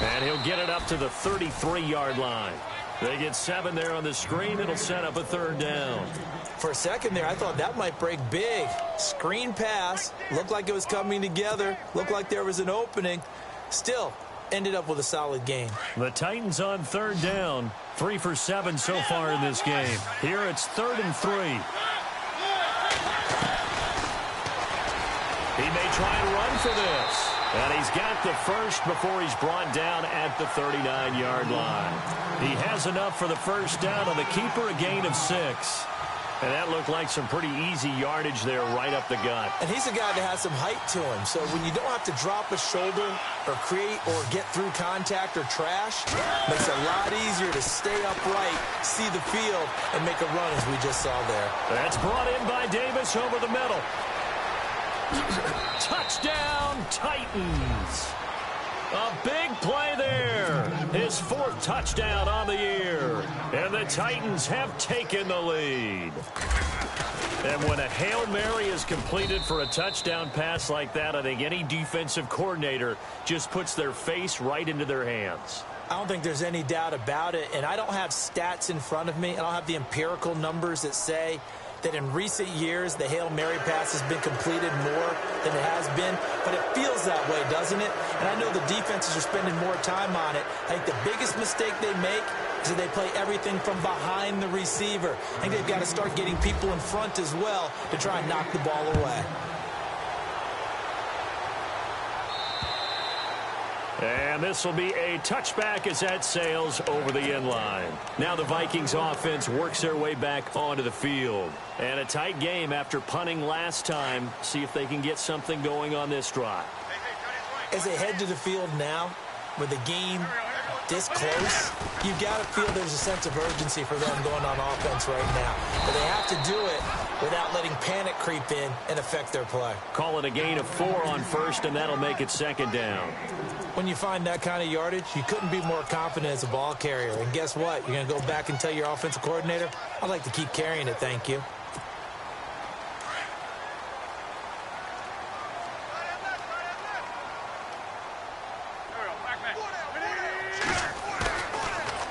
And he'll get it up to the 33-yard line. They get 7 there on the screen. It'll set up a 3rd down. For a second there, I thought that might break big. Screen pass. Looked like it was coming together. Looked like there was an opening. Still, ended up with a solid gain. The Titans on 3rd down. 3 for 7 so far in this game. Here it's 3rd and 3. He may try and run for this. And he's got the first before he's brought down at the 39-yard line. He has enough for the 1st down on the keeper, a gain of 6. And that looked like some pretty easy yardage there right up the gut. And he's a guy that has some height to him. So when you don't have to drop a shoulder or create or get through contact or trash, makes it a lot easier to stay upright, see the field, and make a run as we just saw there. That's brought in by Davis over the middle. Touchdown, Titans. A big play there. His 4th touchdown on the year. And the Titans have taken the lead. And when a Hail Mary is completed for a touchdown pass like that, I think any defensive coordinator just puts their face right into their hands. I don't think there's any doubt about it. And I don't have stats in front of me. I don't have the empirical numbers that say that in recent years the Hail Mary pass has been completed more than it has been, but it feels that way, doesn't it? And I know the defenses are spending more time on it. I think the biggest mistake they make is that they play everything from behind the receiver. I think they've got to start getting people in front as well to try and knock the ball away. And this will be a touchback as that sails over the end line. Now the Vikings offense works their way back onto the field. And a tight game after punting last time. See if they can get something going on this drive. As they head to the field now, with the game this close, you've got to feel there's a sense of urgency for them going on offense right now. But they have to do it without letting panic creep in and affect their play. Call it a gain of 4 on first, and that'll make it second down. When you find that kind of yardage, you couldn't be more confident as a ball carrier. And guess what? You're going to go back and tell your offensive coordinator, I'd like to keep carrying it, thank you.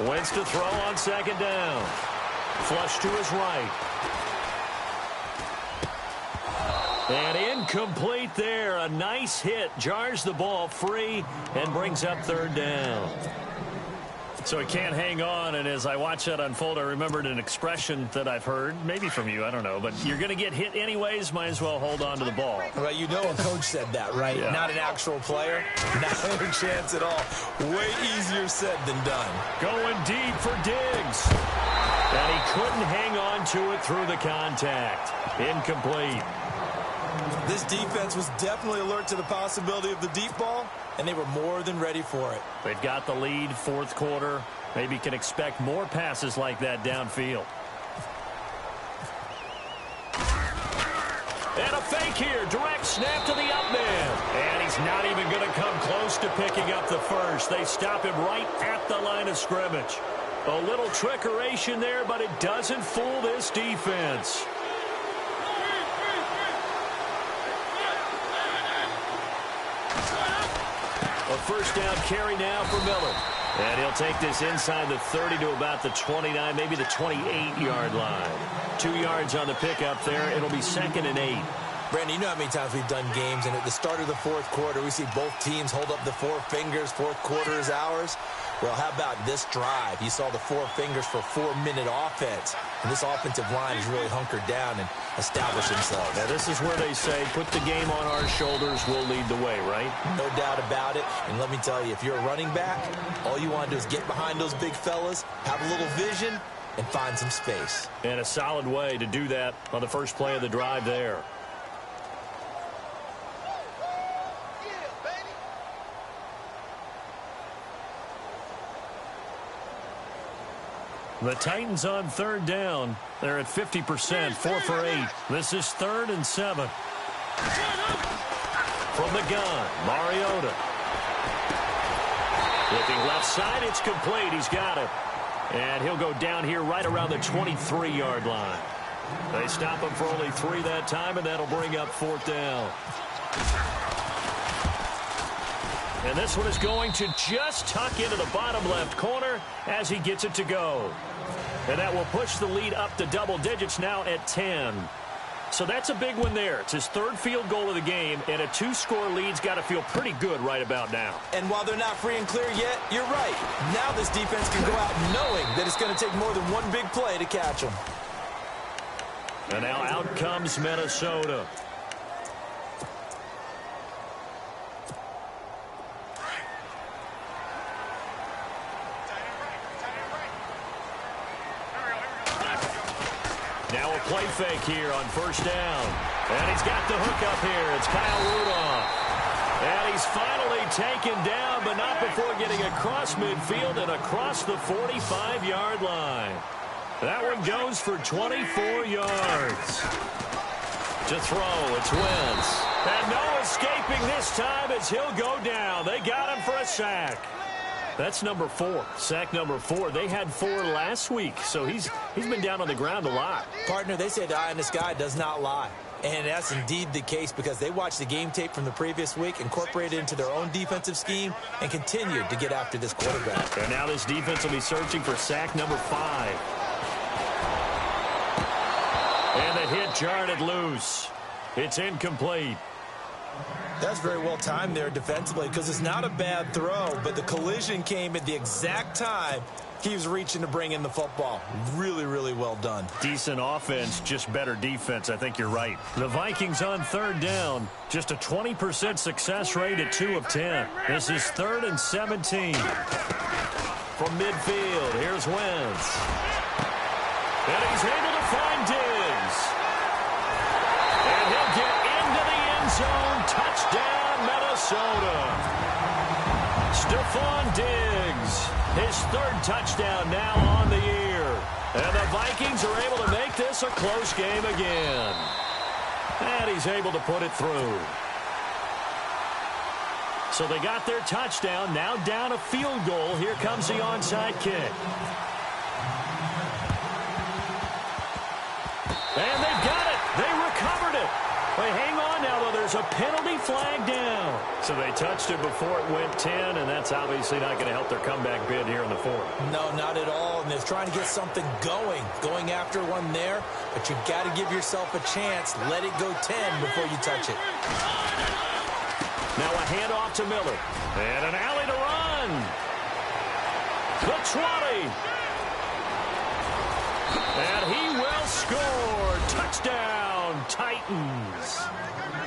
Wentz to throw on second down. Flush to his right. And incomplete there. A nice hit. Jars the ball free and brings up third down. So he can't hang on, and as I watch that unfold, I remembered an expression that I've heard, maybe from you, I don't know, but you're going to get hit anyways, might as well hold on to the ball. Well, you know a coach said that, right? Yeah. Not an actual player. Not a chance at all. Way easier said than done. Going deep for Diggs. And he couldn't hang on to it through the contact. Incomplete. This defense was definitely alert to the possibility of the deep ball, and they were more than ready for it. They've got the lead, fourth quarter. Maybe can expect more passes like that downfield. And a fake here. Direct snap to the up man. And he's not even going to come close to picking up the first. They stop him right at the line of scrimmage. A little trickeration there, but it doesn't fool this defense. A first down carry now for Miller. And he'll take this inside the 30 to about the 29, maybe the 28-yard line. 2 yards on the pickup there. It'll be second and 8. Brandon, you know how many times we've done games, and at the start of the fourth quarter, we see both teams hold up the four fingers, fourth quarter is ours. Well, how about this drive? You saw the four fingers for 4-minute offense. And this offensive line has really hunkered down and established themselves. Now, this is where they say, put the game on our shoulders, we'll lead the way, right? No doubt about it. And let me tell you, if you're a running back, all you want to do is get behind those big fellas, have a little vision, and find some space. And a solid way to do that on the first play of the drive there. The Titans on third down. They're at 50%, 4 for 8. This is 3rd and 7. From the gun, Mariota. Looking left side, it's complete. He's got it. And he'll go down here right around the 23-yard line. They stop him for only 3 that time, and that'll bring up 4th down. And this one is going to just tuck into the bottom left corner as he gets it to go. And that will push the lead up to double digits now at 10. So that's a big one there. It's his 3rd field goal of the game, and a 2-score lead's got to feel pretty good right about now. And while they're not free and clear yet, you're right. Now this defense can go out knowing that it's going to take more than one big play to catch them. And now out comes Minnesota. Now a play fake here on first down. And he's got the hook up here. It's Kyle Rudolph. And he's finally taken down, but not before getting across midfield and across the 45-yard line. That one goes for 24 yards. To throw, it's Wentz. And no escaping this time as he'll go down. They got him for a sack. That's number 4. Sack number 4. They had 4 last week, so he's been down on the ground a lot. Partner, they say the eye in the sky does not lie. And that's indeed the case because they watched the game tape from the previous week, incorporated it into their own defensive scheme, and continued to get after this quarterback. And now this defense will be searching for sack number 5. And the hit jarred it loose. It's incomplete. That's very well timed there defensively because it's not a bad throw, but the collision came at the exact time he was reaching to bring in the football. Really, really well done. Decent offense, just better defense. I think you're right. The Vikings on third down. Just a 20% success rate at 2 of 10. This is 3rd and 17. From midfield, here's Wentz. And he's able to find Diggs. And he'll get into the end zone. Touchdown, Minnesota. Stephon Diggs, his 3rd touchdown now on the year. And the Vikings are able to make this a close game again. And he's able to put it through. So they got their touchdown, now down a field goal. Here comes the onside kick. And they've got it. They recovered it. Wait, hang on now, though. There's a penalty flag down. So they touched it before it went 10, and that's obviously not going to help their comeback bid here in the 4th. No, not at all. And they're trying to get something going after one there. But you got to give yourself a chance. Let it go 10 before you touch it. Now a handoff to Miller. And an alley to run. The 20. And he will score. Touchdown, Titans.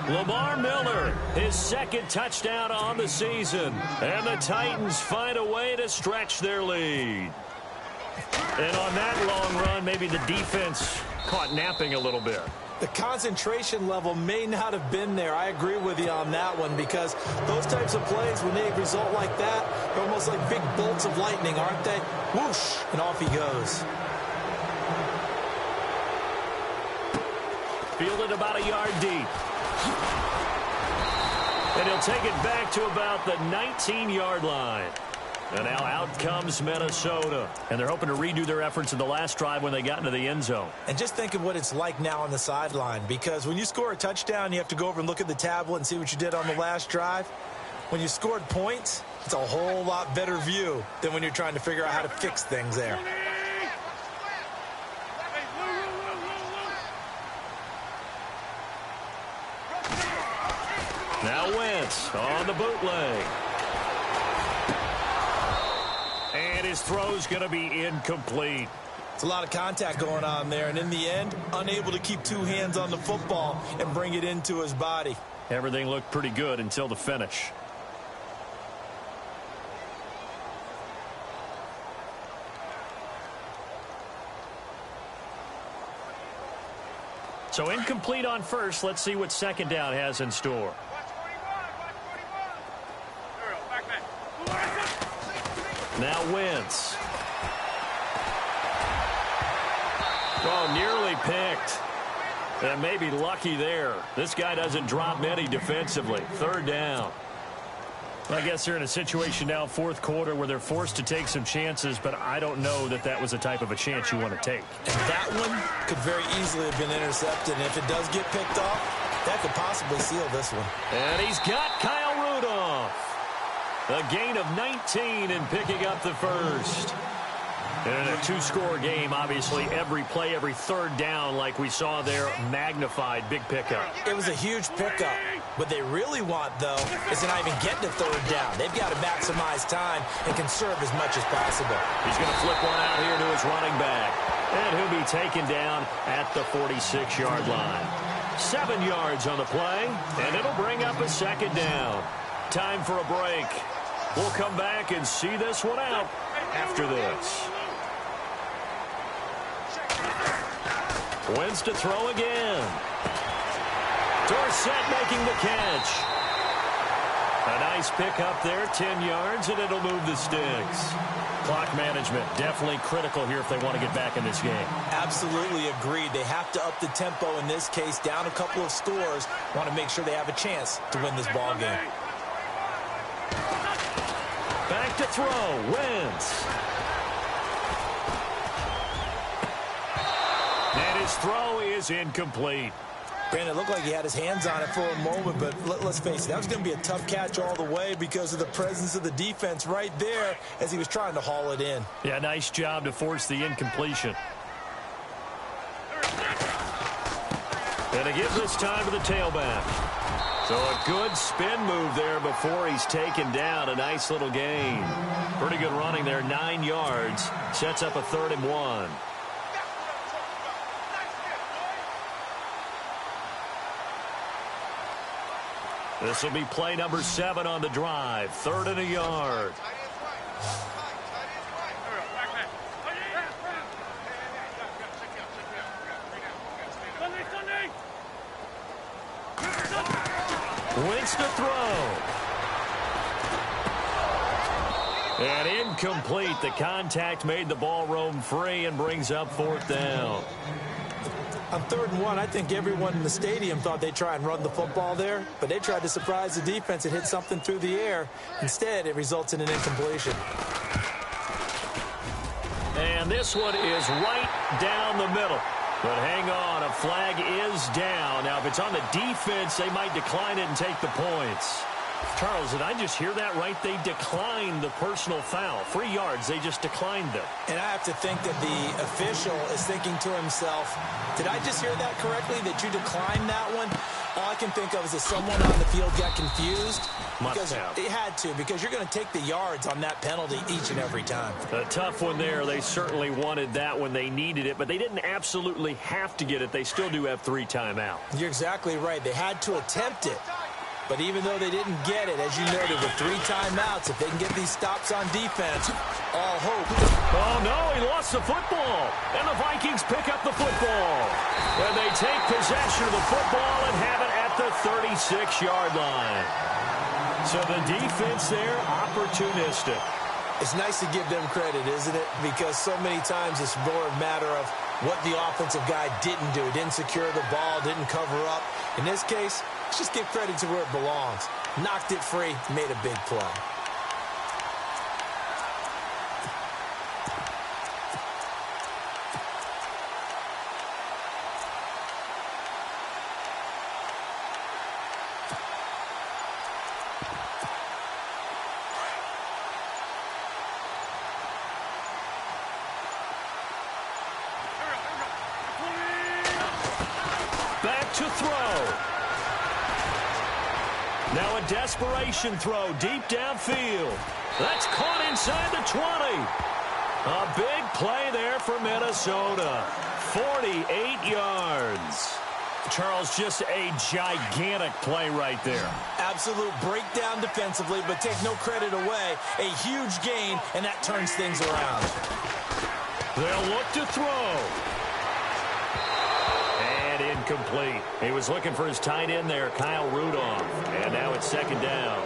Lamar Miller, his 2nd touchdown on the season. And the Titans find a way to stretch their lead. And on that long run, maybe the defense caught napping a little bit. The concentration level may not have been there. I agree with you on that one because those types of plays, when they result like that, they're almost like big bolts of lightning, aren't they? Whoosh, and off he goes. Fielded about a yard deep. And he'll take it back to about the 19-yard line. And now out comes Minnesota. And they're hoping to redo their efforts in the last drive when they got into the end zone. And just think of what it's like now on the sideline. Because when you score a touchdown, you have to go over and look at the tablet and see what you did on the last drive. When you scored points, it's a whole lot better view than when you're trying to figure out how to fix things there. Now Wentz on the bootleg. And his throw's going to be incomplete. It's a lot of contact going on there, and in the end, unable to keep 2 hands on the football and bring it into his body. Everything looked pretty good until the finish. So incomplete on first. Let's see what 2nd down has in store. Now Wentz. Oh, nearly picked. And maybe lucky there. This guy doesn't drop many defensively. 3rd down. I guess they're in a situation now, 4th quarter, where they're forced to take some chances, but I don't know that that was the type of a chance you want to take. And that one could very easily have been intercepted, and if it does get picked off, that could possibly seal this one. And he's got Kyle Rudolph. A gain of 19 and picking up the 1st. And in a 2-score game, obviously, every play, every 3rd down, like we saw there, magnified, big pickup. It was a huge pickup. What they really want, though, is to not even get to 3rd down. They've got to maximize time and conserve as much as possible. He's going to flip one out here to his running back. And he'll be taken down at the 46-yard line. 7 yards on the play, and it'll bring up a 2nd down. Time for a break. We'll come back and see this one out after this. Wentz to throw again. Dorsett making the catch. A nice pickup there, 10 yards, and it'll move the sticks. Clock management, definitely critical here if they want to get back in this game. Absolutely agreed. They have to up the tempo in this case, down a couple of scores. Want to make sure they have a chance to win this ball game. Back to throw, Wentz. And his throw is incomplete. Brandon, it looked like he had his hands on it for a moment, but let's face it, that was going to be a tough catch all the way because of the presence of the defense right there as he was trying to haul it in. Yeah, nice job to force the incompletion. And he gives this time to the tailback. So a good spin move there before he's taken down. A nice little gain. Pretty good running there, 9 yards. Sets up a 3rd and 1. This will be play number 7 on the drive. 3rd and a yard. Wins to throw. And incomplete. The contact made the ball roam free and brings up 4th down. On 3rd and 1, I think everyone in the stadium thought they'd try and run the football there, but they tried to surprise the defense and hit something through the air. Instead, it results in an incompletion. And this one is right down the middle. But hang on, a flag is down. Now, if it's on the defense, they might decline it and take the points. Charles, did I just hear that right? They declined the personal foul. 3 yards, they just declined them. And I have to think that the official is thinking to himself, did I just hear that correctly, that you declined that one? All I can think of is that someone on the field got confused. Must have. They had to, because you're going to take the yards on that penalty each and every time. A tough one there. They certainly wanted that when they needed it, but they didn't absolutely have to get it. They still do have 3 timeouts. You're exactly right. They had to attempt it. But even though they didn't get it, as you noted, with 3 timeouts, if they can get these stops on defense, all hope. Oh, no, he lost the football. And the Vikings pick up the football. And they take possession of the football and have it at the 36-yard line. So the defense there, opportunistic. It's nice to give them credit, isn't it? Because so many times it's more a matter of what the offensive guy didn't do. Didn't secure the ball, didn't cover up. In this case, let's just give credit to where it belongs. Knocked it free, made a big play. Back to throw. Now a desperation throw deep downfield. That's caught inside the 20. A big play there for Minnesota. 48 yards. Charles, just a gigantic play right there. Absolute breakdown defensively, but take no credit away. A huge gain, and that turns things around. They'll look to throw. Incomplete. He was looking for his tight end there, Kyle Rudolph. And now it's 2nd down.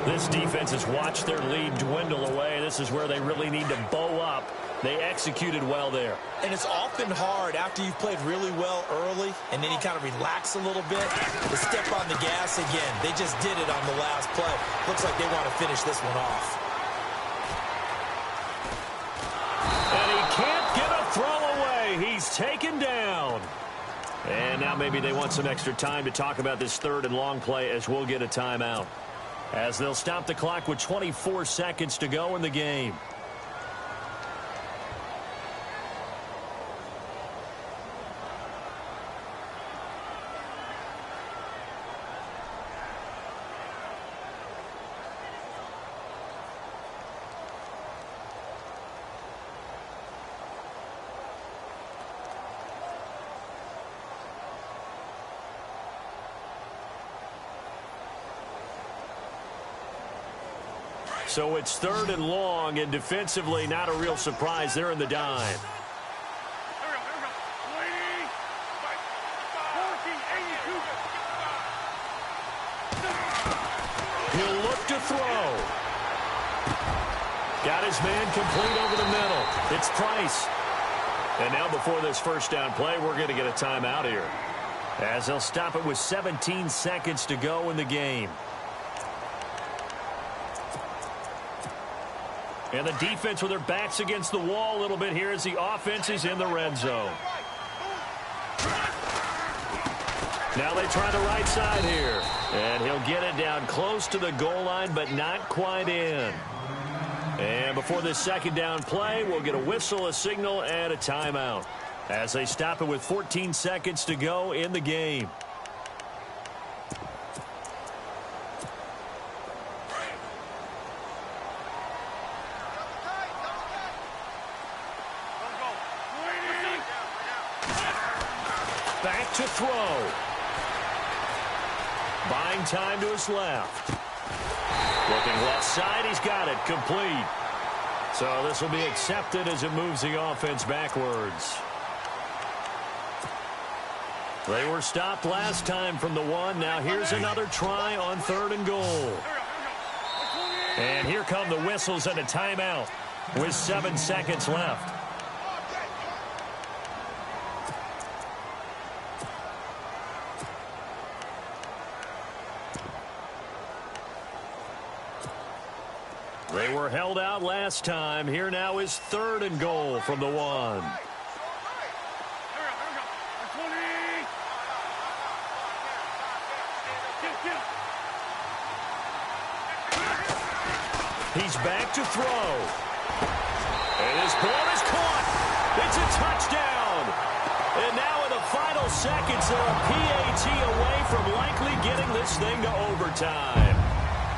This defense has watched their lead dwindle away. This is where they really need to bow up. They executed well there. And it's often hard after you've played really well early and then you kind of relax a little bit to step on the gas again. They just did it on the last play. Looks like they want to finish this one off. And he can't get a throw away. He's taken down. And now maybe they want some extra time to talk about this 3rd and long play as we'll get a timeout. As they'll stop the clock with 24 seconds to go in the game. So it's 3rd and long, and defensively not a real surprise. They're in the dime. He'll look to throw. Got his man complete over the middle. It's Price. And now before this 1st down play, we're going to get a timeout here, as they'll stop it with 17 seconds to go in the game. And the defense with their backs against the wall a little bit here as the offense is in the red zone. Now they try the right side here. And he'll get it down close to the goal line, but not quite in. And before this 2nd down play, we'll get a whistle, a signal, and a timeout. as they stop it with 14 seconds to go in the game. Back to throw. Buying time to his left. Looking left side, he's got it. Complete. So this will be accepted as it moves the offense backwards. They were stopped last time from the 1. Now here's another try on 3rd and goal. And here come the whistles and a timeout with 7 seconds left. They were held out last time. Here now is 3rd and goal from the 1. He's back to throw. And his ball is caught. It's a touchdown. And now in the final seconds, they're a PAT away from likely getting this thing to overtime.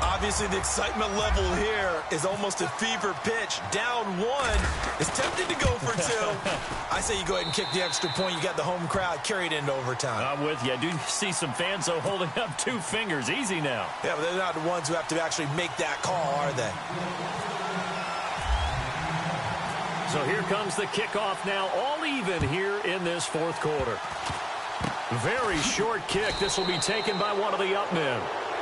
Obviously, the excitement level here is almost a fever pitch. Down 1 is tempted to go for 2. I say you go ahead and kick the extra point. You got the home crowd carried into overtime. I'm with you. I do see some fans, though, holding up 2 fingers. Easy now. Yeah, but they're not the ones who have to actually make that call, are they? So here comes the kickoff now, all even here in this 4th quarter. Very short kick. This will be taken by one of the up men.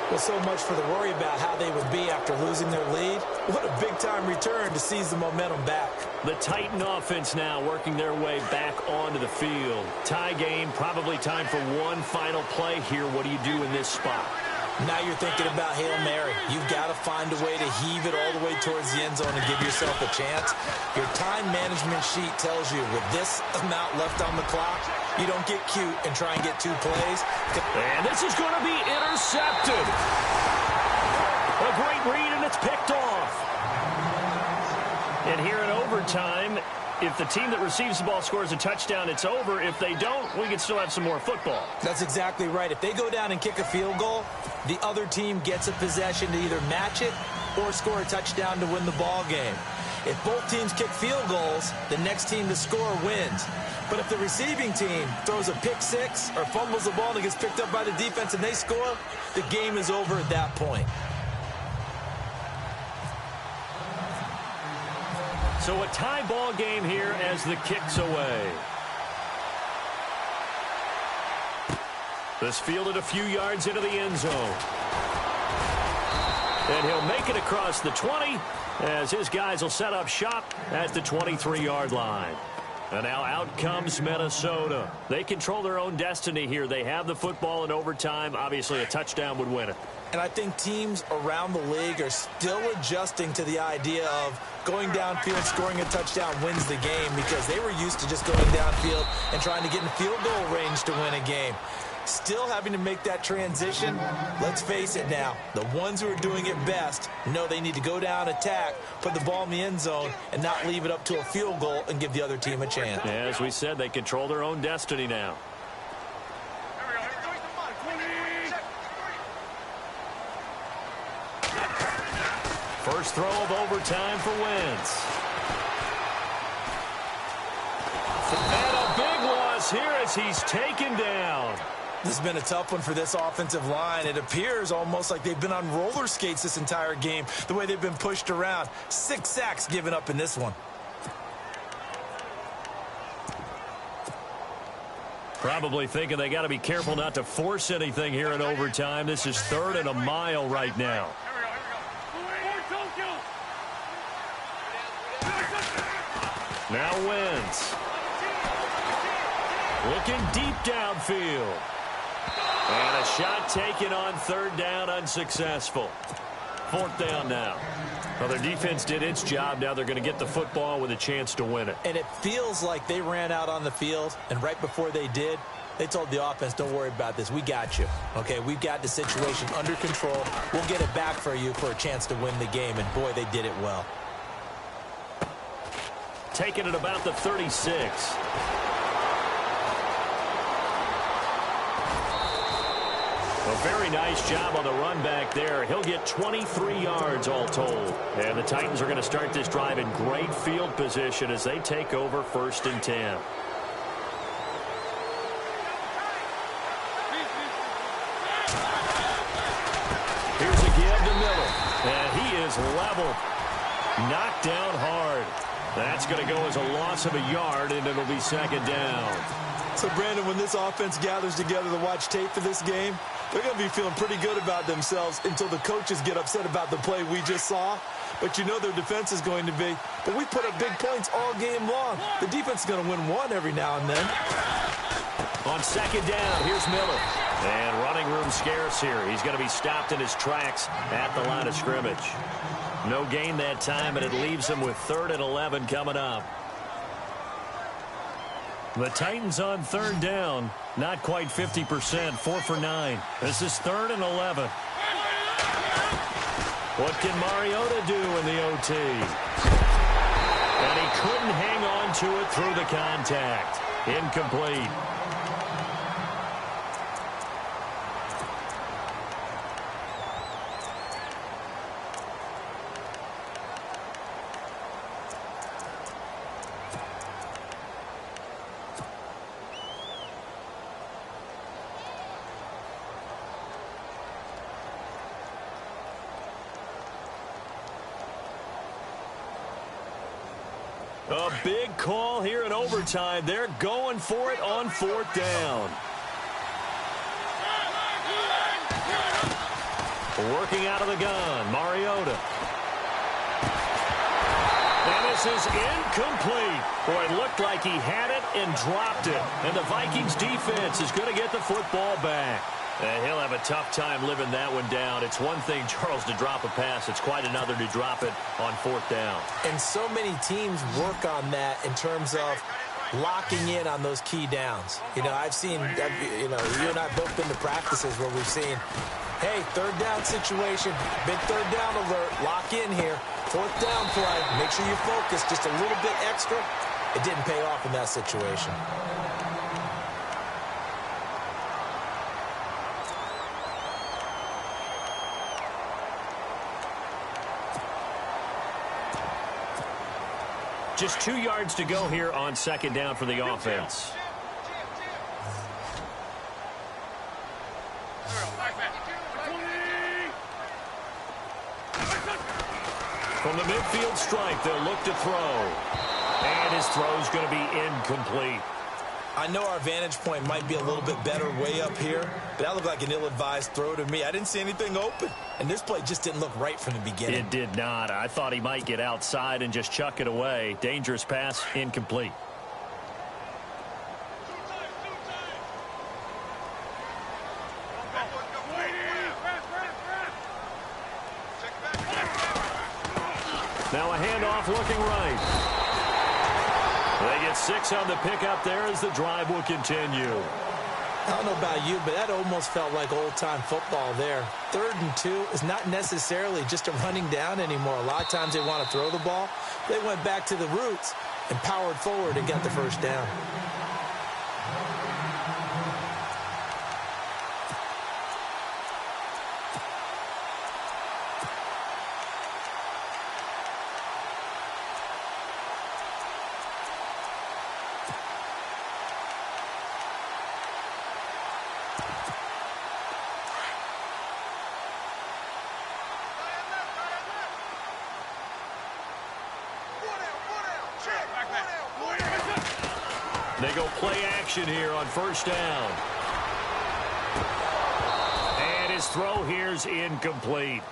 Well, so much for the worry about how they would be after losing their lead. What a big-time return to seize the momentum back. The Titan offense now working their way back onto the field. Tie game, probably time for one final play here. What do you do in this spot? Now you're thinking about Hail Mary. You've got to find a way to heave it all the way towards the end zone and give yourself a chance. Your time management sheet tells you with this amount left on the clock, you don't get cute and try and get 2 plays. And this is going to be intercepted. A great read, and it's picked off. And here in overtime, if the team that receives the ball scores a touchdown, it's over. If they don't, we can still have some more football. That's exactly right. If they go down and kick a field goal, the other team gets a possession to either match it or score a touchdown to win the ball game. If both teams kick field goals, the next team to score wins. But if the receiving team throws a pick 6 or fumbles the ball and it gets picked up by the defense and they score, the game is over at that point. So a tie ball game here as the kick's away. This fielded a few yards into the end zone. And he'll make it across the 20 as his guys will set up shop at the 23-yard line. And now out comes Minnesota. They control their own destiny here. They have the football in overtime. Obviously, a touchdown would win it. And I think teams around the league are still adjusting to the idea of going downfield, scoring a touchdown wins the game, because they were used to just going downfield and trying to get in field goal range to win a game. Still having to make that transition. Let's face it now, the ones who are doing it best know they need to go down, attack, put the ball in the end zone, and not leave it up to a field goal and give the other team a chance. Yeah, as we said, they control their own destiny now. First throw of overtime for Wentz. And a big loss here as he's taken down. This has been a tough one for this offensive line. It appears almost like they've been on roller skates this entire game, the way they've been pushed around. 6 sacks given up in this one. Probably thinking they got to be careful not to force anything here in overtime. This is 3rd and a mile right now. Now Wentz. Looking deep downfield. And a shot taken on 3rd down, unsuccessful. 4th down now. Well, their defense did its job. Now they're going to get the football with a chance to win it. And it feels like they ran out on the field, and right before they did, they told the offense, don't worry about this. We got you. Okay, we've got the situation under control. We'll get it back for you for a chance to win the game. And, boy, they did it well. Taken at about the 36. very nice job on the run back there. He'll get 23 yards all told. And the Titans are going to start this drive in great field position as they take over 1st and 10. Here's a give to Miller. And he is leveled. Knocked down hard. That's going to go as a loss of a yard, and it'll be 2nd down. So, Brandon, when this offense gathers together to watch tape for this game, they're going to be feeling pretty good about themselves until the coaches get upset about the play we just saw. But you know their defense is going to be. But we put up big points all game long. The defense is going to win one every now and then. On 2nd down, here's Miller. And running room scarce here. He's going to be stopped in his tracks at the line of scrimmage. No gain that time, and it leaves him with 3rd and 11 coming up. The Titans on 3rd down. Not quite 50%. 4 for 9. This is 3rd and 11. What can Mariota do in the OT? And he couldn't hang on to it through the contact. Incomplete. A big call here in overtime. They're going for it on 4th down. Working out of the gun, Mariota. And this is incomplete. Boy, it looked like he had it and dropped it. And the Vikings defense is going to get the football back. He'll have a tough time living that one down. It's one thing, Charles, to drop a pass. It's quite another to drop it on 4th down. And so many teams work on that in terms of locking in on those key downs. You know, I've seen, you and I both been to practices where we've seen, hey, 3rd down situation, big 3rd down alert, lock in here. 4th down play, make sure you focus just a little bit extra. It didn't pay off in that situation. Just 2 yards to go here on 2nd down for the offense. From the midfield stripe, they'll look to throw. And his throw's going to be incomplete. I know our vantage point might be a little bit better way up here, but that looked like an ill-advised throw to me. I didn't see anything open, and this play just didn't look right from the beginning. It did not. I thought he might get outside and just chuck it away. Dangerous pass, incomplete. Now a handoff looking right. They get 6 on the pickup there as the drive will continue. I don't know about you, but that almost felt like old-time football there. 3rd and 2 is not necessarily just a running down anymore. A lot of times they want to throw the ball. They went back to the roots and powered forward and got the 1st down. They go play action here on 1st down. And his throw here's incomplete.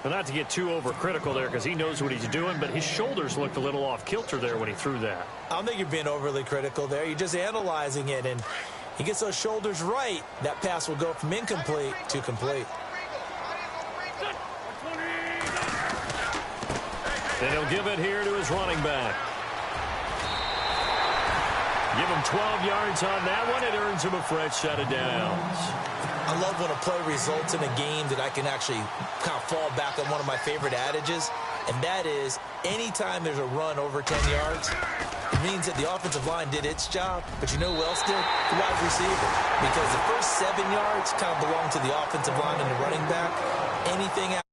Well, not to get too overcritical there because he knows what he's doing, but his shoulders looked a little off kilter there when he threw that. I don't think you're being overly critical there. You're just analyzing it, and he gets those shoulders right. That pass will go from incomplete to complete. And he'll give it here to his running back. Give him 12 yards on that one. It earns him a fresh set of downs. I love when a play results in a game that I can actually kind of fall back on one of my favorite adages, and that is anytime there's a run over 10 yards, It means that the offensive line did its job, but you know who else did? The wide receiver. Because the first 7 yards kind of belong to the offensive line and the running back. Anything